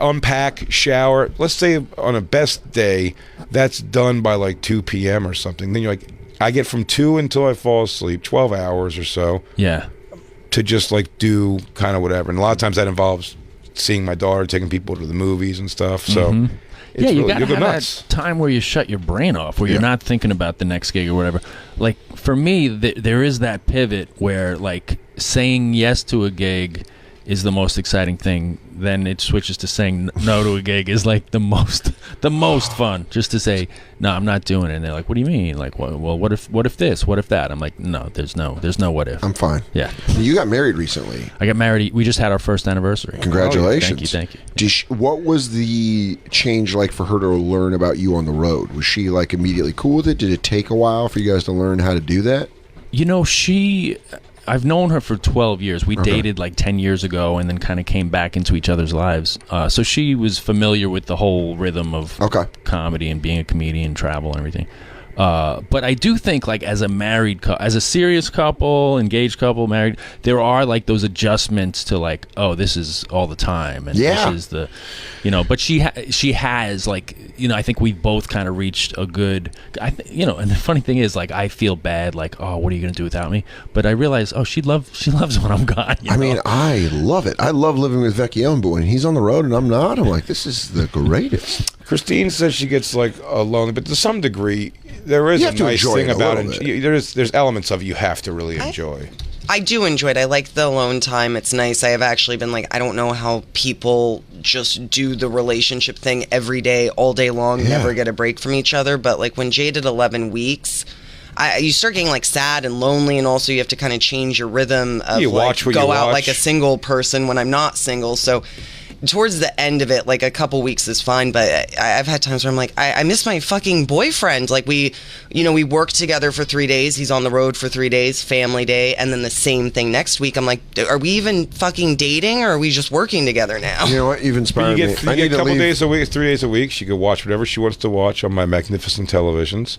Unpack, shower. Let's say on a best day, that's done by like 2 p.m. or something. Then you're like, I get from 2 until I fall asleep, 12 hours or so. Yeah. To just like do kind of whatever. And a lot of times that involves seeing my daughter, taking people to the movies and stuff. So you got to have that time where you shut your brain off, where you're not thinking about the next gig or whatever. Like for me, there is that pivot where like saying yes to a gig is the most exciting thing. Then it switches to saying no to a gig is like the most fun. Just to say no, I'm not doing it. And they're like, what do you mean? Like, well, what if this? What if that? I'm like, no, there's no what if. I'm fine. Yeah. You got married recently. I got married. We just had our first anniversary. Congratulations. Thank you. What was the change like for her to learn about you on the road? Was she like immediately cool with it? Did it take a while for you guys to learn how to do that? I've known her for 12 years. We dated like 10 years ago and then kind of came back into each other's lives. So she was familiar with the whole rhythm of comedy and being a comedian, travel and everything. But I do think like as a serious couple, engaged couple, married, there are like those adjustments to like, oh, this is all the time. And this is the, but she has like, I think we've both kind of reached a good, and the funny thing is like, I feel bad, like, oh, what are you going to do without me? But I realize, oh, she loves when I'm gone. I mean, I love it. I love living with Vecchione, but when he's on the road and I'm not, I'm like, this is the greatest. Christine says she gets like lonely, but to some degree, there is a nice thing about it. There's elements of you have to really enjoy. I do enjoy it. I like the alone time. It's nice. I have actually been like, I don't know how people just do the relationship thing every day, all day long, never get a break from each other. But like when Jay did 11 weeks, you start getting like sad and lonely, and also you have to kind of change your rhythm of go out like a single person when I'm not single. So towards the end of it, like a couple weeks is fine, but I've had times where I'm like, I miss my fucking boyfriend. Like we work together for 3 days. He's on the road for 3 days, family day, and then the same thing next week. I'm like, are we even fucking dating, or are we just working together now? You know what? You've inspired me. You get a couple days a week, 3 days a week. She could watch whatever she wants to watch on my magnificent televisions.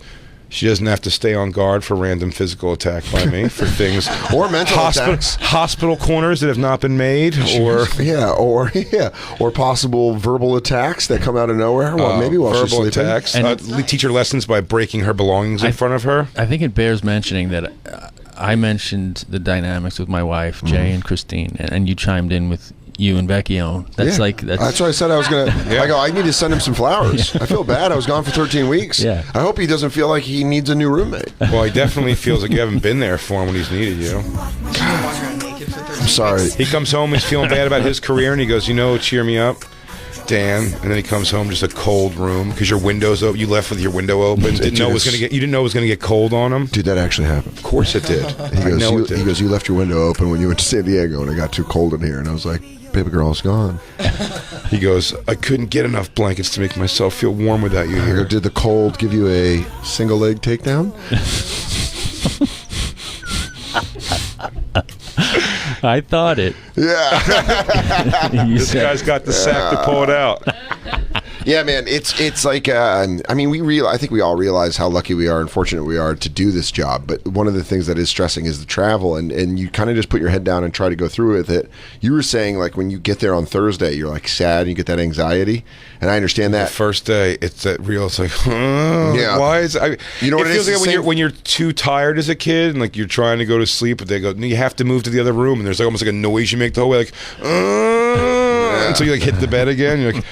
She doesn't have to stay on guard for random physical attack by me for things or mental attacks, hospital corners that have not been made, or possible verbal attacks that come out of nowhere. Well, maybe while she's sleeping. Verbal attacks. Teach her lessons by breaking her belongings in front of her. I think it bears mentioning that I mentioned the dynamics with my wife, Jay and Christine, and you chimed in with you and Becky on. That's that's why I said I was gonna. I go. I need to send him some flowers. I feel bad. I was gone for 13 weeks. Yeah. I hope he doesn't feel like he needs a new roommate. Well, he definitely feels like you haven't been there for him when he's needed you. I'm sorry. He comes home, he's feeling bad about his career, and he goes, cheer me up, Dan. And then he comes home, just a cold room because your window's open. You left with your window open. You didn't know it was gonna get cold on him. Dude, that actually happened. Of course it did. He goes, you left your window open when you went to San Diego, and it got too cold in here. And I was like, baby girl's gone. He goes, I couldn't get enough blankets to make myself feel warm without you here. Did the cold give you a single leg takedown? I thought it. Yeah. This guy's got the sack to pull it out. Yeah, man, it's like I mean, I think we all realize how lucky we are and fortunate we are to do this job. But one of the things that is stressing is the travel, and you kind of just put your head down and try to go through with it. You were saying like when you get there on Thursday, you're like sad and you get that anxiety, and I understand that. The first day, it's that real. It's like, why is you know what it feels like when you're too tired as a kid and like you're trying to go to sleep, but they go, no, you have to move to the other room, and there's like almost like a noise you make the whole way, like. Until you like hit the bed again, you're like,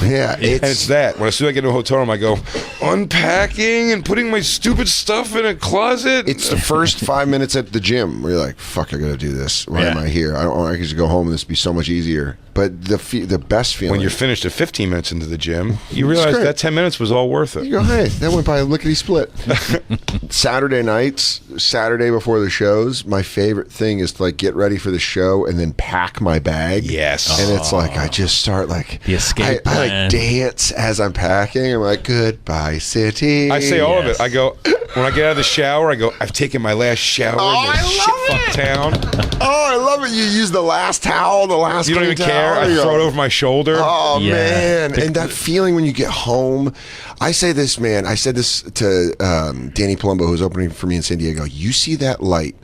yeah, it's that. When as soon as I get to a hotel room, I go unpacking and putting my stupid stuff in a closet. It's the first 5 minutes at the gym where you're like, fuck, I gotta do this. Why am I here? I can just go home and this would be so much easier. But the best feeling when you're finished at 15 minutes into the gym, you realize that 10 minutes was all worth it. You go, hey, that went by a lickety split. Saturday nights, Saturday before the shows, my favorite thing is to like get ready for the show and then pack my bag. Yes. And it's like I just start like the escape I plan. like dance as I'm packing. I'm like, goodbye city. I say all of it. I go when I get out of the shower. I go, I've taken my last shower in this shit-fuck town. Oh, I love it. You use the last towel, the last. You don't even towel. care. I throw it over my shoulder. Oh man, and that feeling when you get home. I say this, man. I said this to Danny Palumbo, who's opening for me in San Diego. You see that light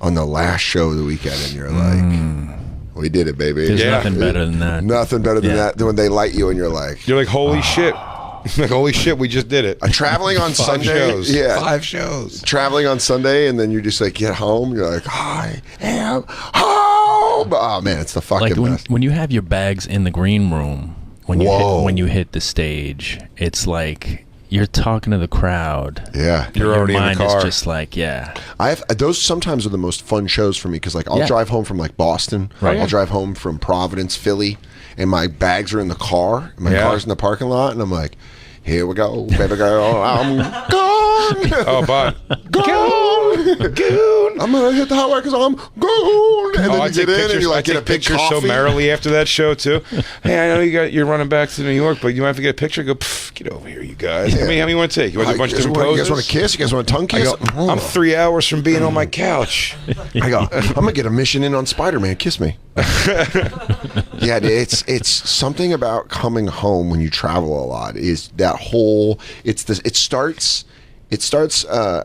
on the last show of the weekend, and you're like. We did it, baby. There's nothing better than that. Nothing better than that. When they light you and you're like, holy shit. Like, holy shit, we just did it. Traveling on Sunday. Shows. Yeah. 5 shows. Traveling on Sunday, and then you just like get home. You're like, I am home. Oh, man, it's the fucking best. When you have your bags in the green room, when you hit the stage, it's like you're talking to the crowd. Yeah. You're already in the car. Is just like, I have those sometimes are the most fun shows for me because like I'll drive home from like Boston. Right. I'll drive home from Providence, Philly, and my bags are in the car. My car's in the parking lot, and I'm like, here we go, baby girl, I'm gone. Oh, bud. Gone. I'm going to hit the highway because I'm gone. And then I you get in and you like get a big picture coffee. so merrily after that show, too. Hey, I know you're running back to New York, but you might have to get a picture. I go, get over here, you guys. Yeah. How many you want to take? You want to do a bunch of different poses? You guys want to kiss? You guys want a tongue kiss? I go, I'm 3 hours from being on my couch. I go, I'm going to get a mission in on Spider-Man. Kiss me. Yeah, it's something about coming home when you travel a lot is that whole it starts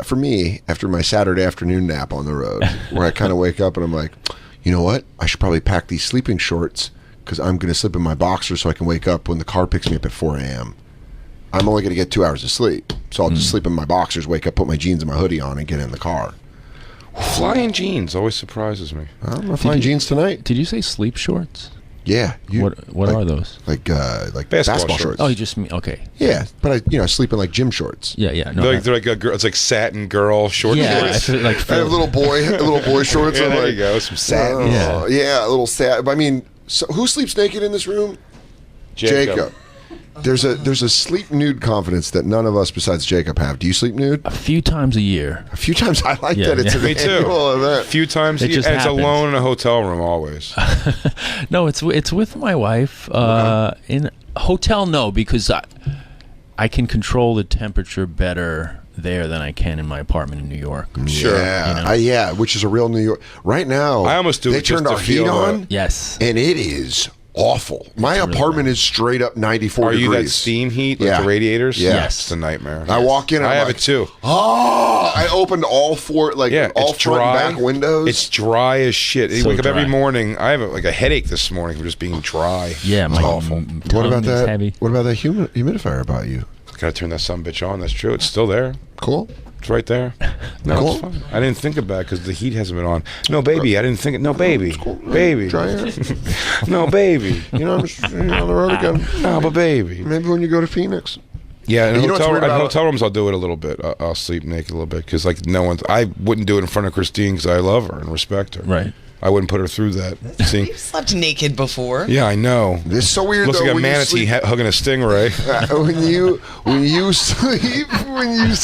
for me after my Saturday afternoon nap on the road where I kind of wake up and I'm like, you know what, I should probably pack these sleeping shorts because I'm going to sleep in my boxers so I can wake up when the car picks me up at 4 a.m. I'm only going to get 2 hours of sleep, so I'll just sleep in my boxers, wake up, put my jeans and my hoodie on and get in the car. Flying jeans always surprises me. I'm not flying jeans tonight. Did you say sleep shorts? Yeah. What are those? Like basketball shorts. Oh, you just mean okay. Yeah, but I sleep in like gym shorts. Yeah. No, they're like a girl. It's like satin girl shorts. Yeah, shorts. I like I have little boy shorts. Yeah, I'm there like, you go. Some satin. Yeah, a little satin. I mean, so who sleeps naked in this room? Jacob. There's a sleep nude confidence that none of us besides Jacob have. Do you sleep nude? A few times a year. A few times. I like that. It's an Me too. annual event. A few times a year. Just and it's happens. alone in a hotel room always. No, it's with my wife. In a hotel, no, because I can control the temperature better there than I can in my apartment in New York. Sure. Yeah, which is a real New York. Right now, I almost do they it just turned to our heat feel on. Yes. And it is awful. My apartment is straight up 94 Are degrees. you that steam heat like the radiators? Yeah. Yes. It's a nightmare. I walk in and I I'm have like, it too. Oh, I opened all four all it's front dry. and back windows. It's dry as shit. You So wake up every dry. morning. I have a headache this morning from just being dry. Yeah, it's my awful. What about tongue is that? heavy. What about that humidifier about you? Gotta turn that sumbitch on. That's true. It's still there. Cool. It's right there. No, it's fine. I didn't think about it because the heat hasn't been on. No, baby. I didn't think it. No, baby. Baby. Try it. No, baby. You know, I'm just on the road again. No, but baby. Maybe when you go to Phoenix. Yeah, in You know what's weird about- hotel rooms, I'll do it a little bit. I'll sleep naked a little bit because, like, no one's. I wouldn't do it in front of Christine because I love her and respect her. Right. I wouldn't put her through that. See? You've slept naked before. Yeah, I know. This is so weird. Looks though, like a when you manatee sleep- hugging a stingray. when you sleep,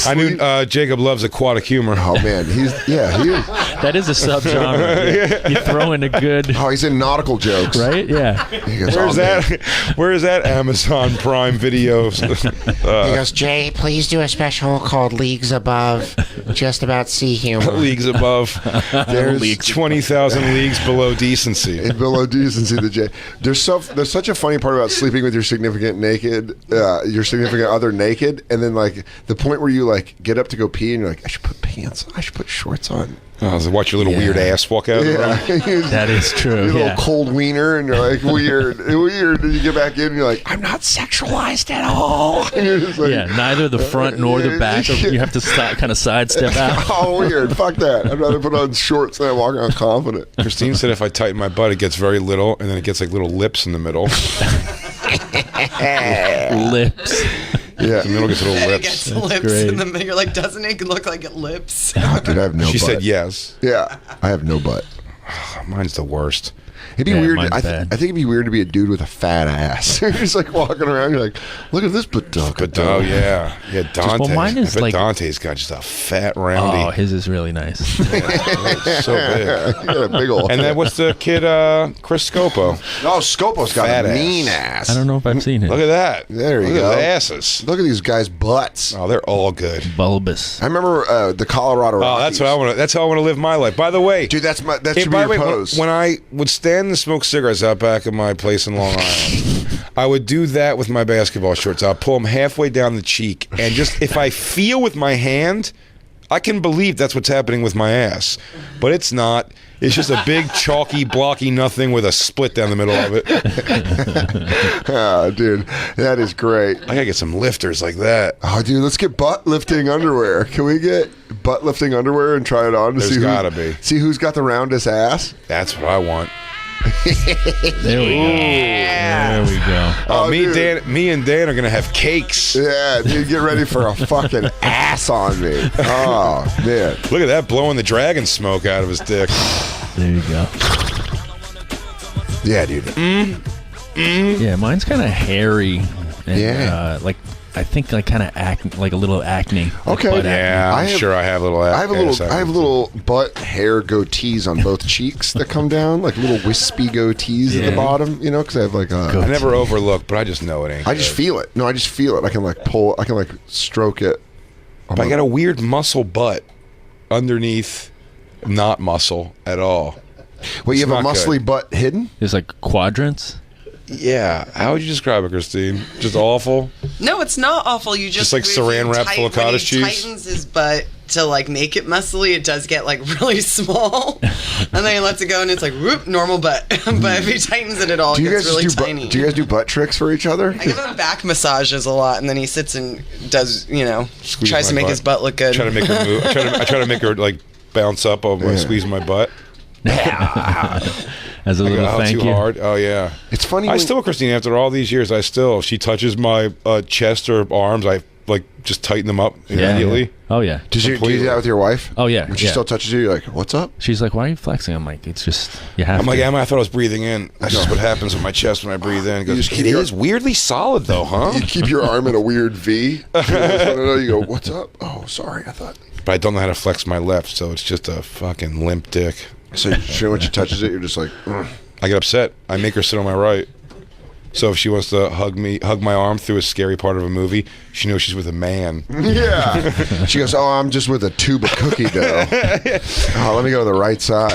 I knew Jacob loves aquatic humor. Oh man, he is. That is a subgenre. You throw in a good. Oh, he's in nautical jokes, right? Yeah. He goes, Where's "Oh, man." that? Where is that Amazon Prime Video? He goes, Jay, please do a special called Leagues Above, just about sea humor. Leagues above. There's 20,000 leagues below decency. Below decency, the J. There's such a funny part about sleeping with your significant other naked, and then like the point where you like get up to go pee, and you're like, I should put pants on, I should put shorts on. Oh, so watch your little weird ass walk out of the room. That is true. Your little cold wiener, and you're like, weird. And you get back in, and you're like, I'm not sexualized at all. And you're just like, Yeah, neither the front nor the back. You have to kind of sidestep out. Oh, weird. Fuck that. I'd rather put on shorts than I walk around confident. Christine said if I tighten my butt, it gets very little, and then it gets like little lips in the middle. Lips. Yeah. The middle gets little And it lips. gets lips great. in the middle. You're like, doesn't it look like it lips? Oh, dude, I have no She butt. said yes. Yeah, I have no butt. Mine's the worst. It'd be Yeah, weird. mine's I bad. think it'd be weird to be a dude with a fat ass. You're just like walking around. You're like, look at this badunka. But oh yeah, Dante. well, mine is I bet like- Dante's got just a fat roundy. Oh, his is really nice. So big. You got a big old. And then what's the kid? Chris Scopo. No, Scopo's got Fat a ass. mean ass. I don't know if I've seen it. Look at that. There you Look go. at the asses. Look at these guys' butts. Oh, they're all good. Bulbous. I remember the Colorado Oh, Rockies. that's what I want. That's how I want to live my life. By the way, Dude, that hey, should be by your the way, pose. when I would stand and smoke cigarettes out back of my place in Long Island, I would do that with my basketball shorts. I'll pull them halfway down the cheek, and just if I feel with my hand, I can believe that's what's happening with my ass, but it's not. It's just a big chalky blocky nothing with a split down the middle of it. Oh, dude, that is great. I gotta get some lifters like that. Oh, dude, let's get butt lifting underwear. Can we get butt lifting underwear and try it on to There's see gotta be. see who's got the roundest ass? That's what I want. There we go. There we go. Oh, me dude. and Dan are gonna have cakes. Yeah, dude, get ready for a fucking ass on me. Oh, man. Look at that, blowing the dragon smoke out of his dick. There you go. Yeah, dude. Yeah, mine's kind of hairy. And, Yeah. like I think like kind of like a little acne. Like Okay. butt acne. Yeah, I'm sure I have a little. I have little butt hair goatees on both cheeks that come down, like little wispy goatees at the Yeah. bottom, you know, because I have like I never overlook, but I just know it ain't. I just good. feel it. No, I just feel it. I can like pull. I can like stroke it. But I got a weird muscle butt underneath, not muscle at all. Wait, you It's have a not muscly good. butt hidden? There's like quadrants. Yeah, how would you describe it, Christine? Just awful. No, it's not awful. You just like if saran you wrap full of when cottage he cheese? tightens his butt to like make it muscly, it does get like really small, and then he lets it go, and it's like whoop, normal butt. But if he tightens it at all, Do it you gets guys really do tiny. do you guys do butt tricks for each other? I give him back massages a lot, and then he sits and does, Squeeze tries to my make butt. his butt look good. Try to make her move. I try to make her like bounce up while I squeeze my butt. As a little Oh, thank too you. hard. Oh yeah. It's funny. I when- still, Christine, after all these years, if she touches my chest or arms, I like just tighten them up Yeah, immediately. yeah. Oh yeah. Do you do completely. that with your wife? Oh yeah. When she yeah. still touches you, you're like, "What's up?" She's like, "Why are you flexing?" I'm like, "It's just you have I'm to." like, Emma, I thought I was breathing in. That's just what happens with my chest when I breathe in. It goes, just keep it your- is weirdly solid though, huh? You keep your arm in a weird V. You go, "What's up?" Oh, sorry, I thought. But I don't know how to flex my left, so it's just a fucking limp dick. So when she touches it, you're just like, "Ugh." I get upset. I make her sit on my right. So if she wants to hug my arm through a scary part of a movie, she knows she's with a man. Yeah. She goes, "Oh, I'm just with a tube of cookie dough. Oh, let me go to the right side.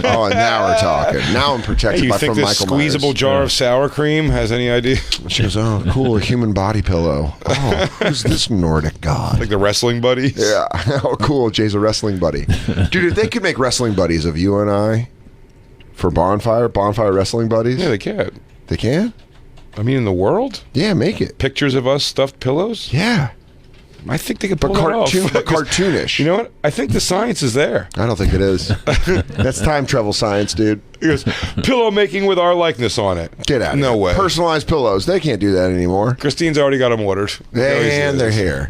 Oh, and now we're talking. Now I'm protected Hey, you by think from this Michael squeezable Myers." jar of sour cream has any idea? She goes, "Oh, cool, a human body pillow. Oh, who's this Nordic god?" Like the wrestling buddies? Yeah. Oh, cool. Jay's a wrestling buddy. Dude, if they could make wrestling buddies of you and I for Bonfire wrestling buddies. Yeah, they can. They can? I mean, in the world? Yeah, make it. Pictures of us stuffed pillows? Yeah. I think they could But pull it off. cartoonish. You know what? I think the science is there. I don't think it is. That's time travel science, dude. He goes, pillow making with our likeness on it. Get out of No here. way. Personalized pillows. They can't do that anymore. Christine's already got them ordered. And they're here.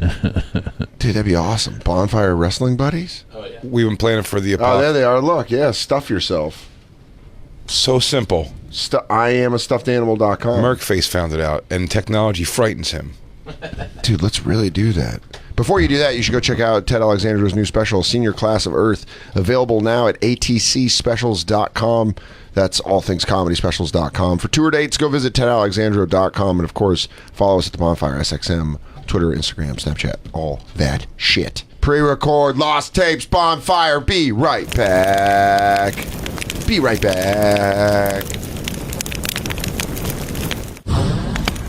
Dude, that'd be awesome. Bonfire wrestling buddies? We've been planning for the Oh, apocalypse. there they are. Look, yeah, stuff yourself. So simple. I am a stuffedanimal.com. Merkface found it out, and technology frightens him. Dude, let's really do that. Before you do that, you should go check out Ted Alexandra's new special, Senior Class of Earth, available now at atcspecials.com. That's allthingscomedyspecials.com. For tour dates, go visit tedalexandro.com. And, of course, follow us at the Bonfire SXM, Twitter, Instagram, Snapchat, all that shit. Pre-record, Lost Tapes, Bonfire. Be right back. Be right back.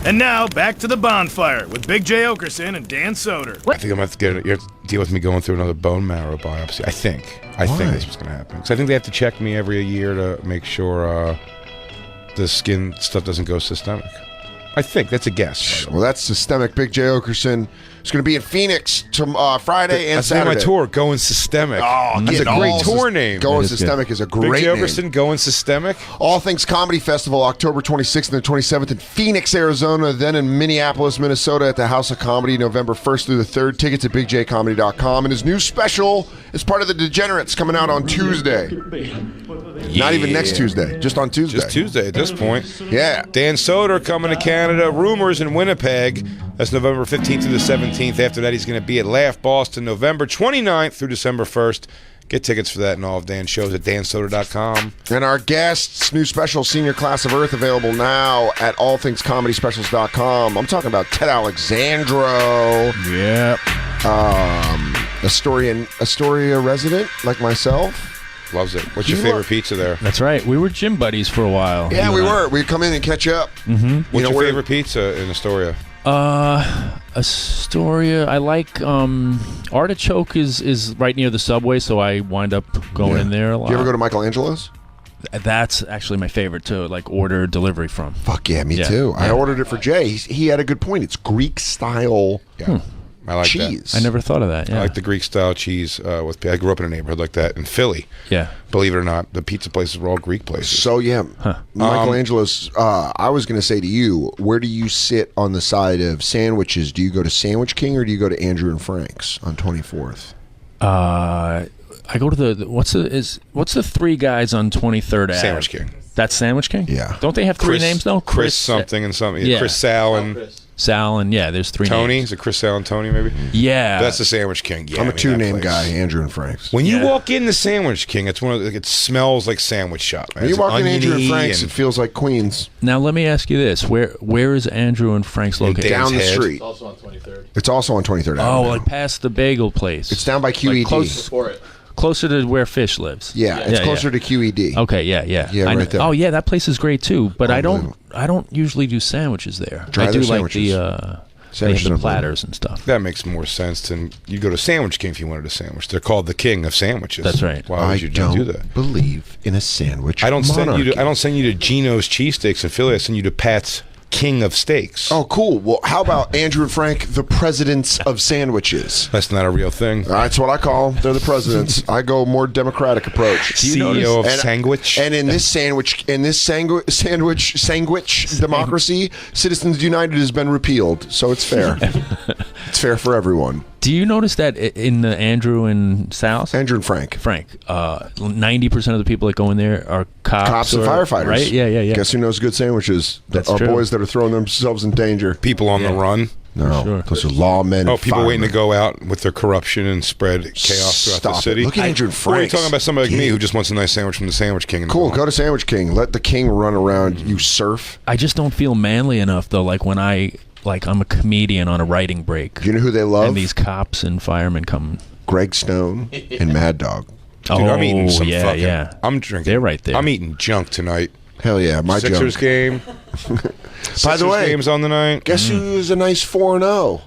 And now, back to the Bonfire with Big J. Oakerson and Dan Soder. I think I'm going to have to you have to deal with me going through another bone marrow biopsy. I think that's what's going to happen. Because I think they have to check me every year to make sure the skin stuff doesn't go systemic. I think. That's a guess. Well, that's systemic. Big J. Oakerson is going to be in Phoenix Friday and That's Saturday. my tour, Going Systemic. Oh, that's a great tour name. Going Systemic is a great Big J. name. Oakerson, Going Systemic. All Things Comedy Festival, October 26th and the 27th in Phoenix, Arizona. Then in Minneapolis, Minnesota at the House of Comedy, November 1st through the 3rd. Tickets at bigjcomedy.com. And his new special is part of the Degenerates coming out on Tuesday. Not even next Tuesday, just on Tuesday. Just Tuesday at this point. Yeah. Dan Soder coming to Canada. Rumors in Winnipeg. That's November 15th through the 17th. After that, he's going to be at Laugh Boston, November 29th through December 1st. Get tickets for that and all of Dan's shows at dansoder.com. And our guests' new special, Senior Class of Earth, available now at allthingscomedyspecials.com. I'm talking about Ted Alexandro. Yep. Astoria resident like myself. Loves it. What's your favorite pizza there? That's right. We were gym buddies for a while. Yeah, we were. We'd come in and catch up. Mm-hmm. What's your favorite pizza in Astoria? Astoria. I like Artichoke is right near the subway, so I wind up going in there a lot. Do you ever go to Michelangelo's? That's actually my favorite to like order delivery from. Fuck yeah, me too. I ordered it for Jay. He had a good point. It's Greek style. Yeah. I like cheese. I never thought of that. Yeah. I like the Greek style cheese. I grew up in a neighborhood like that in Philly. Yeah. Believe it or not, the pizza places were all Greek places. So yeah, Michelangelo's. I was going to say to you, where do you sit on the side of sandwiches? Do you go to Sandwich King or do you go to Andrew and Frank's on 24th? I go to the what's the three guys on 23rd Ave? Sandwich King. That's Sandwich King? Yeah. Don't they have three names though? Chris something and something. Yeah. Chris Sal and Sal and there's three Tony. names. Is it Chris Sal and Tony maybe? Yeah. That's the Sandwich King. Yeah, I'm a two-name that guy, place. Andrew and Frank's. When you walk in the Sandwich King, it's it smells like sandwich shop. Man. When you It's walk in Andrew and oniony Frank's, it feels like Queens. Now let me ask you this: Where is Andrew and Frank's located? Down the Head. street. It's also on 23rd. It's also on 23rd Oh, Avenue. like past the bagel place. It's down by QED. Before it. Closer to where Fish lives. Yeah, it's closer to QED. Okay, yeah. Yeah, I right know. there. Oh, yeah, that place is great too. But I don't usually do sandwiches there. Try I do their like sandwiches. they have in the a platters and stuff. That makes more sense than you go to Sandwich King if you wanted a sandwich. They're called the king of sandwiches. That's right. Why would I you don't do that? believe in a sandwich. I don't send you. monarchy. I don't send you to Gino's cheesesteaks in Philly. I send you to Pat's King of Steaks. Oh, cool. Well, how about Andrew and Frank, the presidents of sandwiches? That's not a real thing. That's what I call them. They're the presidents. I go more democratic approach. CEO of Sandwich. And in this sandwich democracy, Citizens United has been repealed, so it's fair. It's fair for everyone. Do you notice that in the Andrew and South? Andrew and Frank. 90% of the people that go in there are cops and firefighters. Right? Yeah. Guess who knows good sandwiches? That's are true. boys that are throwing themselves in danger. People on the run. No, Sure. those are lawmen. Oh, and people waiting to firemen. go out with their corruption and spread chaos throughout Stop the it. city. Look at Andrew and Or are you Frank's. talking about somebody like me who just wants a nice sandwich from the Sandwich King? in the Cool, morning? go to Sandwich King. Let the king run around. You surf. I just don't feel manly enough though. Like when I'm a comedian on a writing break. Do you know who they love? And these cops and firemen come. Greg Stone and Mad Dog. Dude, I'm eating some fucking. yeah. I'm drinking. They're right there. I'm eating junk tonight. Hell yeah, my Sixers junk. game. By the way, game's on the night. guess who's a nice 4-0?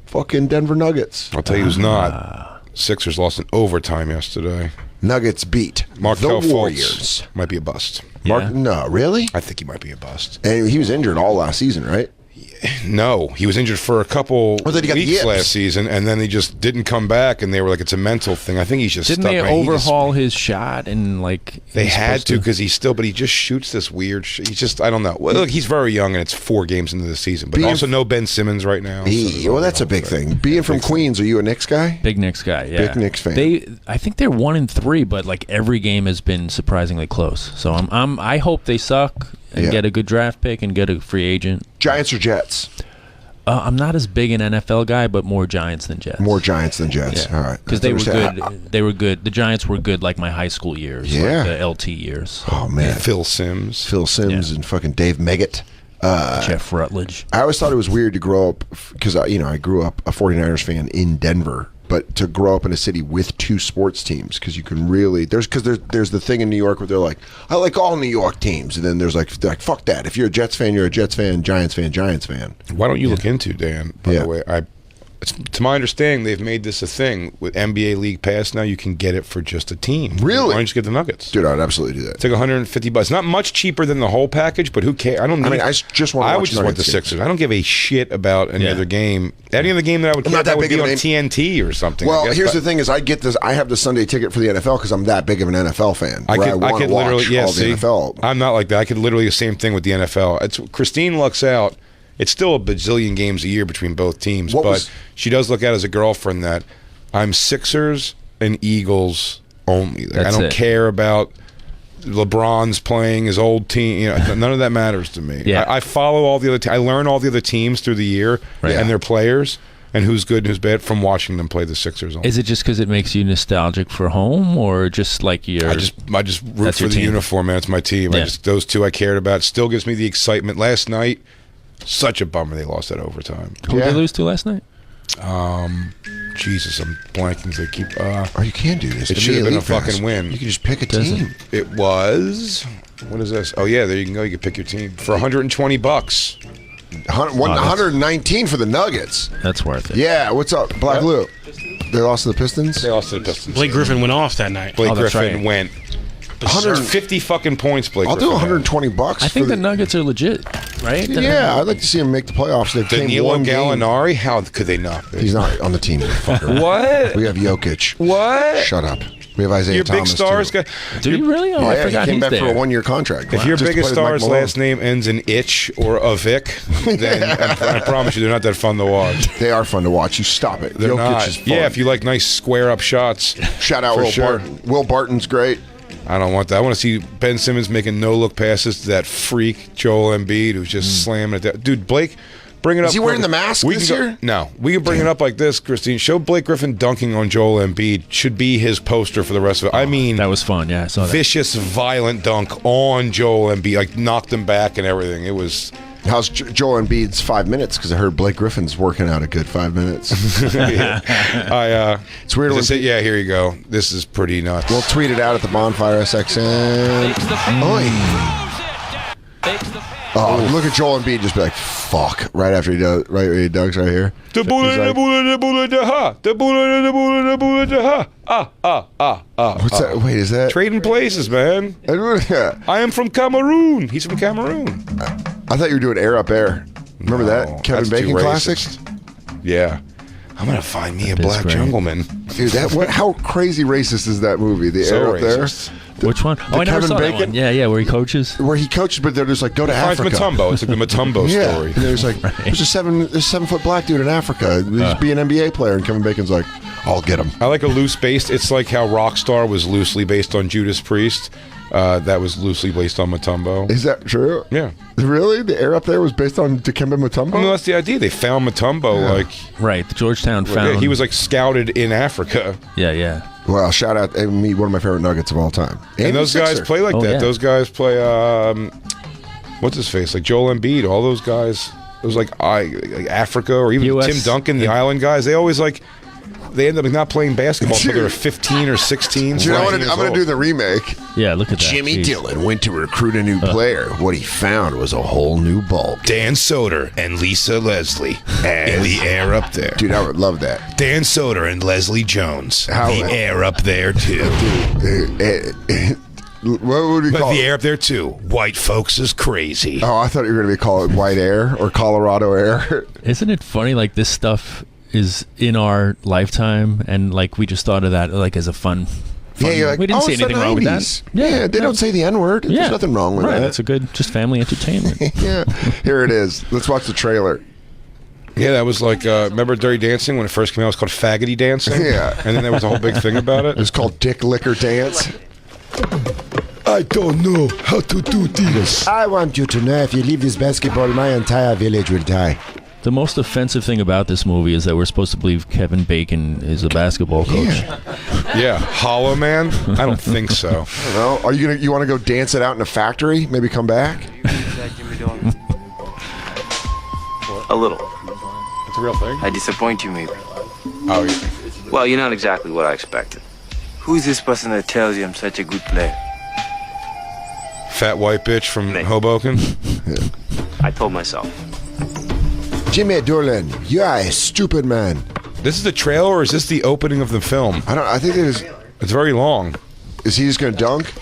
Fucking Denver Nuggets. I'll tell you who's not. Sixers lost in overtime yesterday. Nuggets beat Markel the Fultz Warriors. might be a bust. No, really? I think he might be a bust. And he was injured all last season, right? Yeah, No, he was injured for a couple Or did he get the weeks yips? last season, and then he just didn't come back, and they were like, it's a mental thing. I think he's just Didn't stuck. they Man, he just- overhaul his shot and like They he's had supposed to because but he just shoots this weird. He's just, I don't know. Well, look, he's very young, and it's 4 games into the season, but Being- also no Ben Simmons right now. so there's Well, all that's a that. big thing. Being from Queens, are you a Knicks guy? Big Knicks guy, yeah. Big Knicks fan. I think they're 1-3, but like every game has been surprisingly close. So I hope they suck and Yeah. get a good draft pick and get a free agent. Giants or Jets? I'm not as big an NFL guy, but more Giants than Jets. More Giants than Jets. Yeah. All right. Because they were good. They were good. The Giants were good like my high school years. Yeah. Like the LT years. Oh, man. Phil Simms. And fucking Dave Meggett. Jeff Rutledge. I always thought it was weird to grow up because I grew up a 49ers fan in Denver, but to grow up in a city with 2 sports teams because you can really there's the thing in New York where they're like, I like all New York teams, and then they're like fuck that. If you're a Jets fan, you're a Jets fan. Giants fan, Giants fan. Why don't you look into, Dan? By the way, to my understanding, they've made this a thing with NBA League Pass. Now you can get it for just a team. Really? Why don't you just get the Nuggets? Dude, I'd absolutely do that. It's like $150. Not much cheaper than the whole package, but who cares? I don't. Need, I just want to I watch would just want the Nuggets games. Sixers. I don't give a shit about any other game. Any other game that I would I'm care not that about would big be of on an TNT or something. I Well, guess, here's but the thing: is I get this. I have the Sunday ticket for the NFL because I'm that big of an NFL fan. I where could wanna literally, watch yeah. all See, the NFL. I'm not like that. I could literally the same thing with the NFL. It's Christine lucks out. It's still a bazillion games a year between both teams, but she does look at as a girlfriend that I'm Sixers and Eagles only. Like, I don't care about LeBron's playing his old team. You know, none of that matters to me. Yeah. I follow all the other. I learn all the other teams through the year and their players and who's good and who's bad from watching them play the Sixers only. Is it just because it makes you nostalgic for home, or just like you're? I just root for the uniform, man. It's my team. Yeah. Those 2 I cared about. Still gives me the excitement. Last night, such a bummer they lost that overtime. Who did they lose to last night? Jesus, I'm blanking. They keep. Oh, you can do this. It should have been a fucking win. You can just pick a team. It was. What is this? Oh yeah, there you can go. You can pick your team for $120. 119 for the Nuggets. That's worth it. Yeah, what's up, Black Lou? They lost to the Pistons? They lost to the Pistons. Blake Griffin went off that night. Blake Griffin went 150 fucking points. Blake I'll do Griffin $120. I think the Nuggets are legit, right? Yeah, I'd like to see him make the playoffs. They came Danilo one game. Gallinari, how could they not be? He's not on the team, you fucker. What? We have Jokic. What? Shut up. We have Isaiah Your Thomas, big stars too. guy. Do you really? Oh, Yeah, I he forgot came he's back there. for a 1-year contract. If your Just to biggest play with Mike star's Malone. last name ends in itch or a Vic, then I promise you they're not that fun to watch. They are fun to watch. You stop it. They're Jokic not. is fun. Yeah, if you like nice square up shots. Shout out for Will sure. Barton. Will Barton's great. I don't want that. I want to see Ben Simmons making no look passes to that freak Joel Embiid who's just slamming it down. Dude, Blake, bring it up. Is he wearing the mask We this can go- year? No, we can bring it up like this, Christine. Show Blake Griffin dunking on Joel Embiid should be his poster for the rest of it. I mean, That was fun. Yeah, I saw that. vicious, violent dunk on Joel Embiid, like knocked him back and everything. It was. How's Joel Embiid's 5 minutes? Because I heard Blake Griffin's working out a good 5 minutes. It's weird. when Yeah, here you go. This is pretty nuts. We'll tweet it out at the Bonfire SXN. Oh, look at Joel Embiid just be like, fuck, right after he does, right when he dunks right here. The bullet, He's like, the bullet, the bullet, the ha. The bullet, the bullet, the bullet, the ha. What's that? Wait, is that? Trading places, man. I am from Cameroon. He's from Cameroon. I thought you were doing Air Up Air. Remember that Kevin that's Bacon too classic? racist. Yeah. I'm gonna find me a That is black great. jungleman. Dude, that what? How crazy racist is that movie? The So Air Up racist. There. Which one? Oh, I never Kevin saw that Bacon? one. Yeah, where he coaches. Where he coaches, but they're just like, go to Finds Africa. Mutombo. It's like the Mutombo Yeah, story. and there's like, there's a 7-foot black dude in Africa. He's be an NBA player, and Kevin Bacon's like, I'll get him. I like a loose based. It's like how Rockstar was loosely based on Judas Priest. That was loosely based on Mutombo. Is that true? Yeah. Really? The Air Up There was based on Dikembe Mutombo? I mean, that's the idea. They found Mutombo. Yeah. Like, Right, the Georgetown found. yeah, he was like scouted in Africa. Yeah, yeah. Well, shout out to me, one of my favorite Nuggets of all time. And those guys Sixer. play like Oh, that. yeah. Those guys play. What's his face? Like Joel Embiid. All those guys. It was like Africa or even US. Tim Duncan, the Island guys. They always like. They end up not playing basketball until they're 15 or 16. Dude, I'm 17 years gonna old. do the remake. Yeah, look at that. Jimmy Jeez. Dillon went to recruit a new player. What he found was a whole new bulk. Dan Soder and Lisa Leslie in the air up there. Dude, I would love that. Dan Soder and Leslie Jones, How- the air up there too. What would we But call the it? air up there too. White folks is crazy. Oh, I thought you were going to be called white air or Colorado air. Isn't it funny? Like this stuff is in our lifetime, and like we just thought of that like as a fun. Yeah, you're like, we didn't oh, see it's the anything wrong with that. 90s. Yeah, they don't say the N word. There's nothing wrong with that. It's a good just family entertainment. Yeah, here it is. Let's watch the trailer. Yeah, that was like, remember Dirty Dancing when it first came out? It was called Faggoty Dancing. Yeah. And then there was a whole big thing about it. It was called Dick Licker Dance. I don't know how to do this. I want you to know if you leave this basketball, my entire village will die. The most offensive thing about this movie is that we're supposed to believe Kevin Bacon is a basketball coach. Yeah, Hollow Man? I don't think so. I don't know. Are you want to go dance it out in a factory? Maybe come back? A little. It's a real thing? I disappoint you, maybe. Oh, yeah. Well, you're not exactly what I expected. Who is this person that tells you I'm such a good player? Fat white bitch from Hoboken? I told myself. Jimmy Dolan, you are a stupid man. This is the trailer, or is this the opening of the film? I think it is. It's very long. Is he just going to dunk?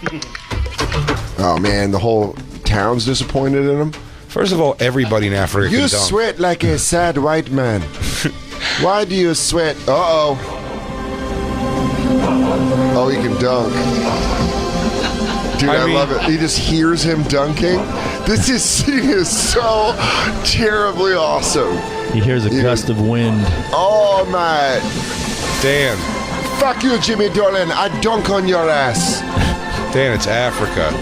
Oh, man, the whole town's disappointed in him. First of all, everybody in Africa You can dunk. sweat like a sad white man. Why do you sweat? Uh-oh. Oh, he can dunk. Dude, I love it. He just hears him dunking. This scene is so terribly awesome. He hears a gust of wind. Oh, my. Dan. Fuck you, Jimmy Dolan. I dunk on your ass. Dan, it's Africa.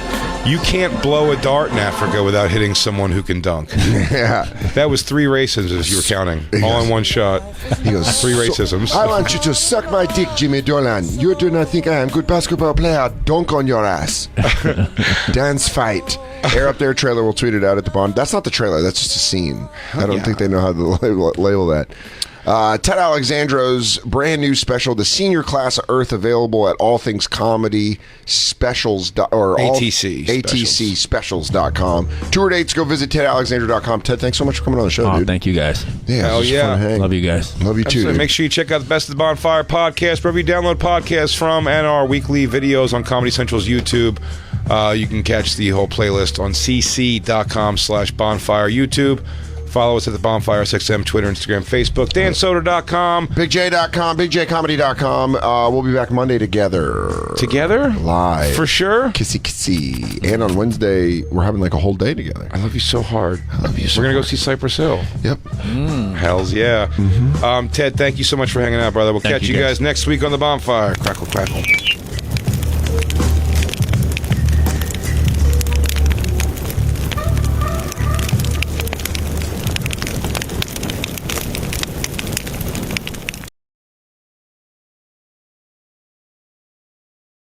You can't blow a dart in Africa without hitting someone who can dunk. Yeah. That was 3 racisms if you were counting. All in one shot. He goes, 3 racisms. I want you to suck my dick, Jimmy Dolan. You do not think I am good basketball player. Dunk on your ass. Dance fight. Air Up There trailer. We'll tweet it out at the bond. That's not the trailer. That's just a scene. I don't think they know how to label that. Ted Alexandro's brand new special, The Senior Class of Earth, available at All Things Comedy Specials or ATC Specials.com. Tour dates, go visit TedAlexandro.com. Ted, thanks so much for coming on the show, dude. Thank you guys. Yeah, Hell yeah. Love you guys. Love you too. Absolutely. Make sure you check out the Best of the Bonfire podcast, wherever you download podcasts from, and our weekly videos on Comedy Central's YouTube. You can catch the whole playlist on cc.com/bonfire YouTube. Follow us at the Bonfire SXM, Twitter, Instagram, Facebook, dansoder.com. BigJ.com, BigJComedy.com. We'll be back Monday together. Together? Live. For sure? Kissy. And on Wednesday, we're having like a whole day together. I love you so hard. I love you so We're going to go hard. see Cypress Hill. Yep. Hells yeah. Ted, thank you so much for hanging out, brother. We'll catch you you guys. guys next week on the Bonfire. Crackle, crackle.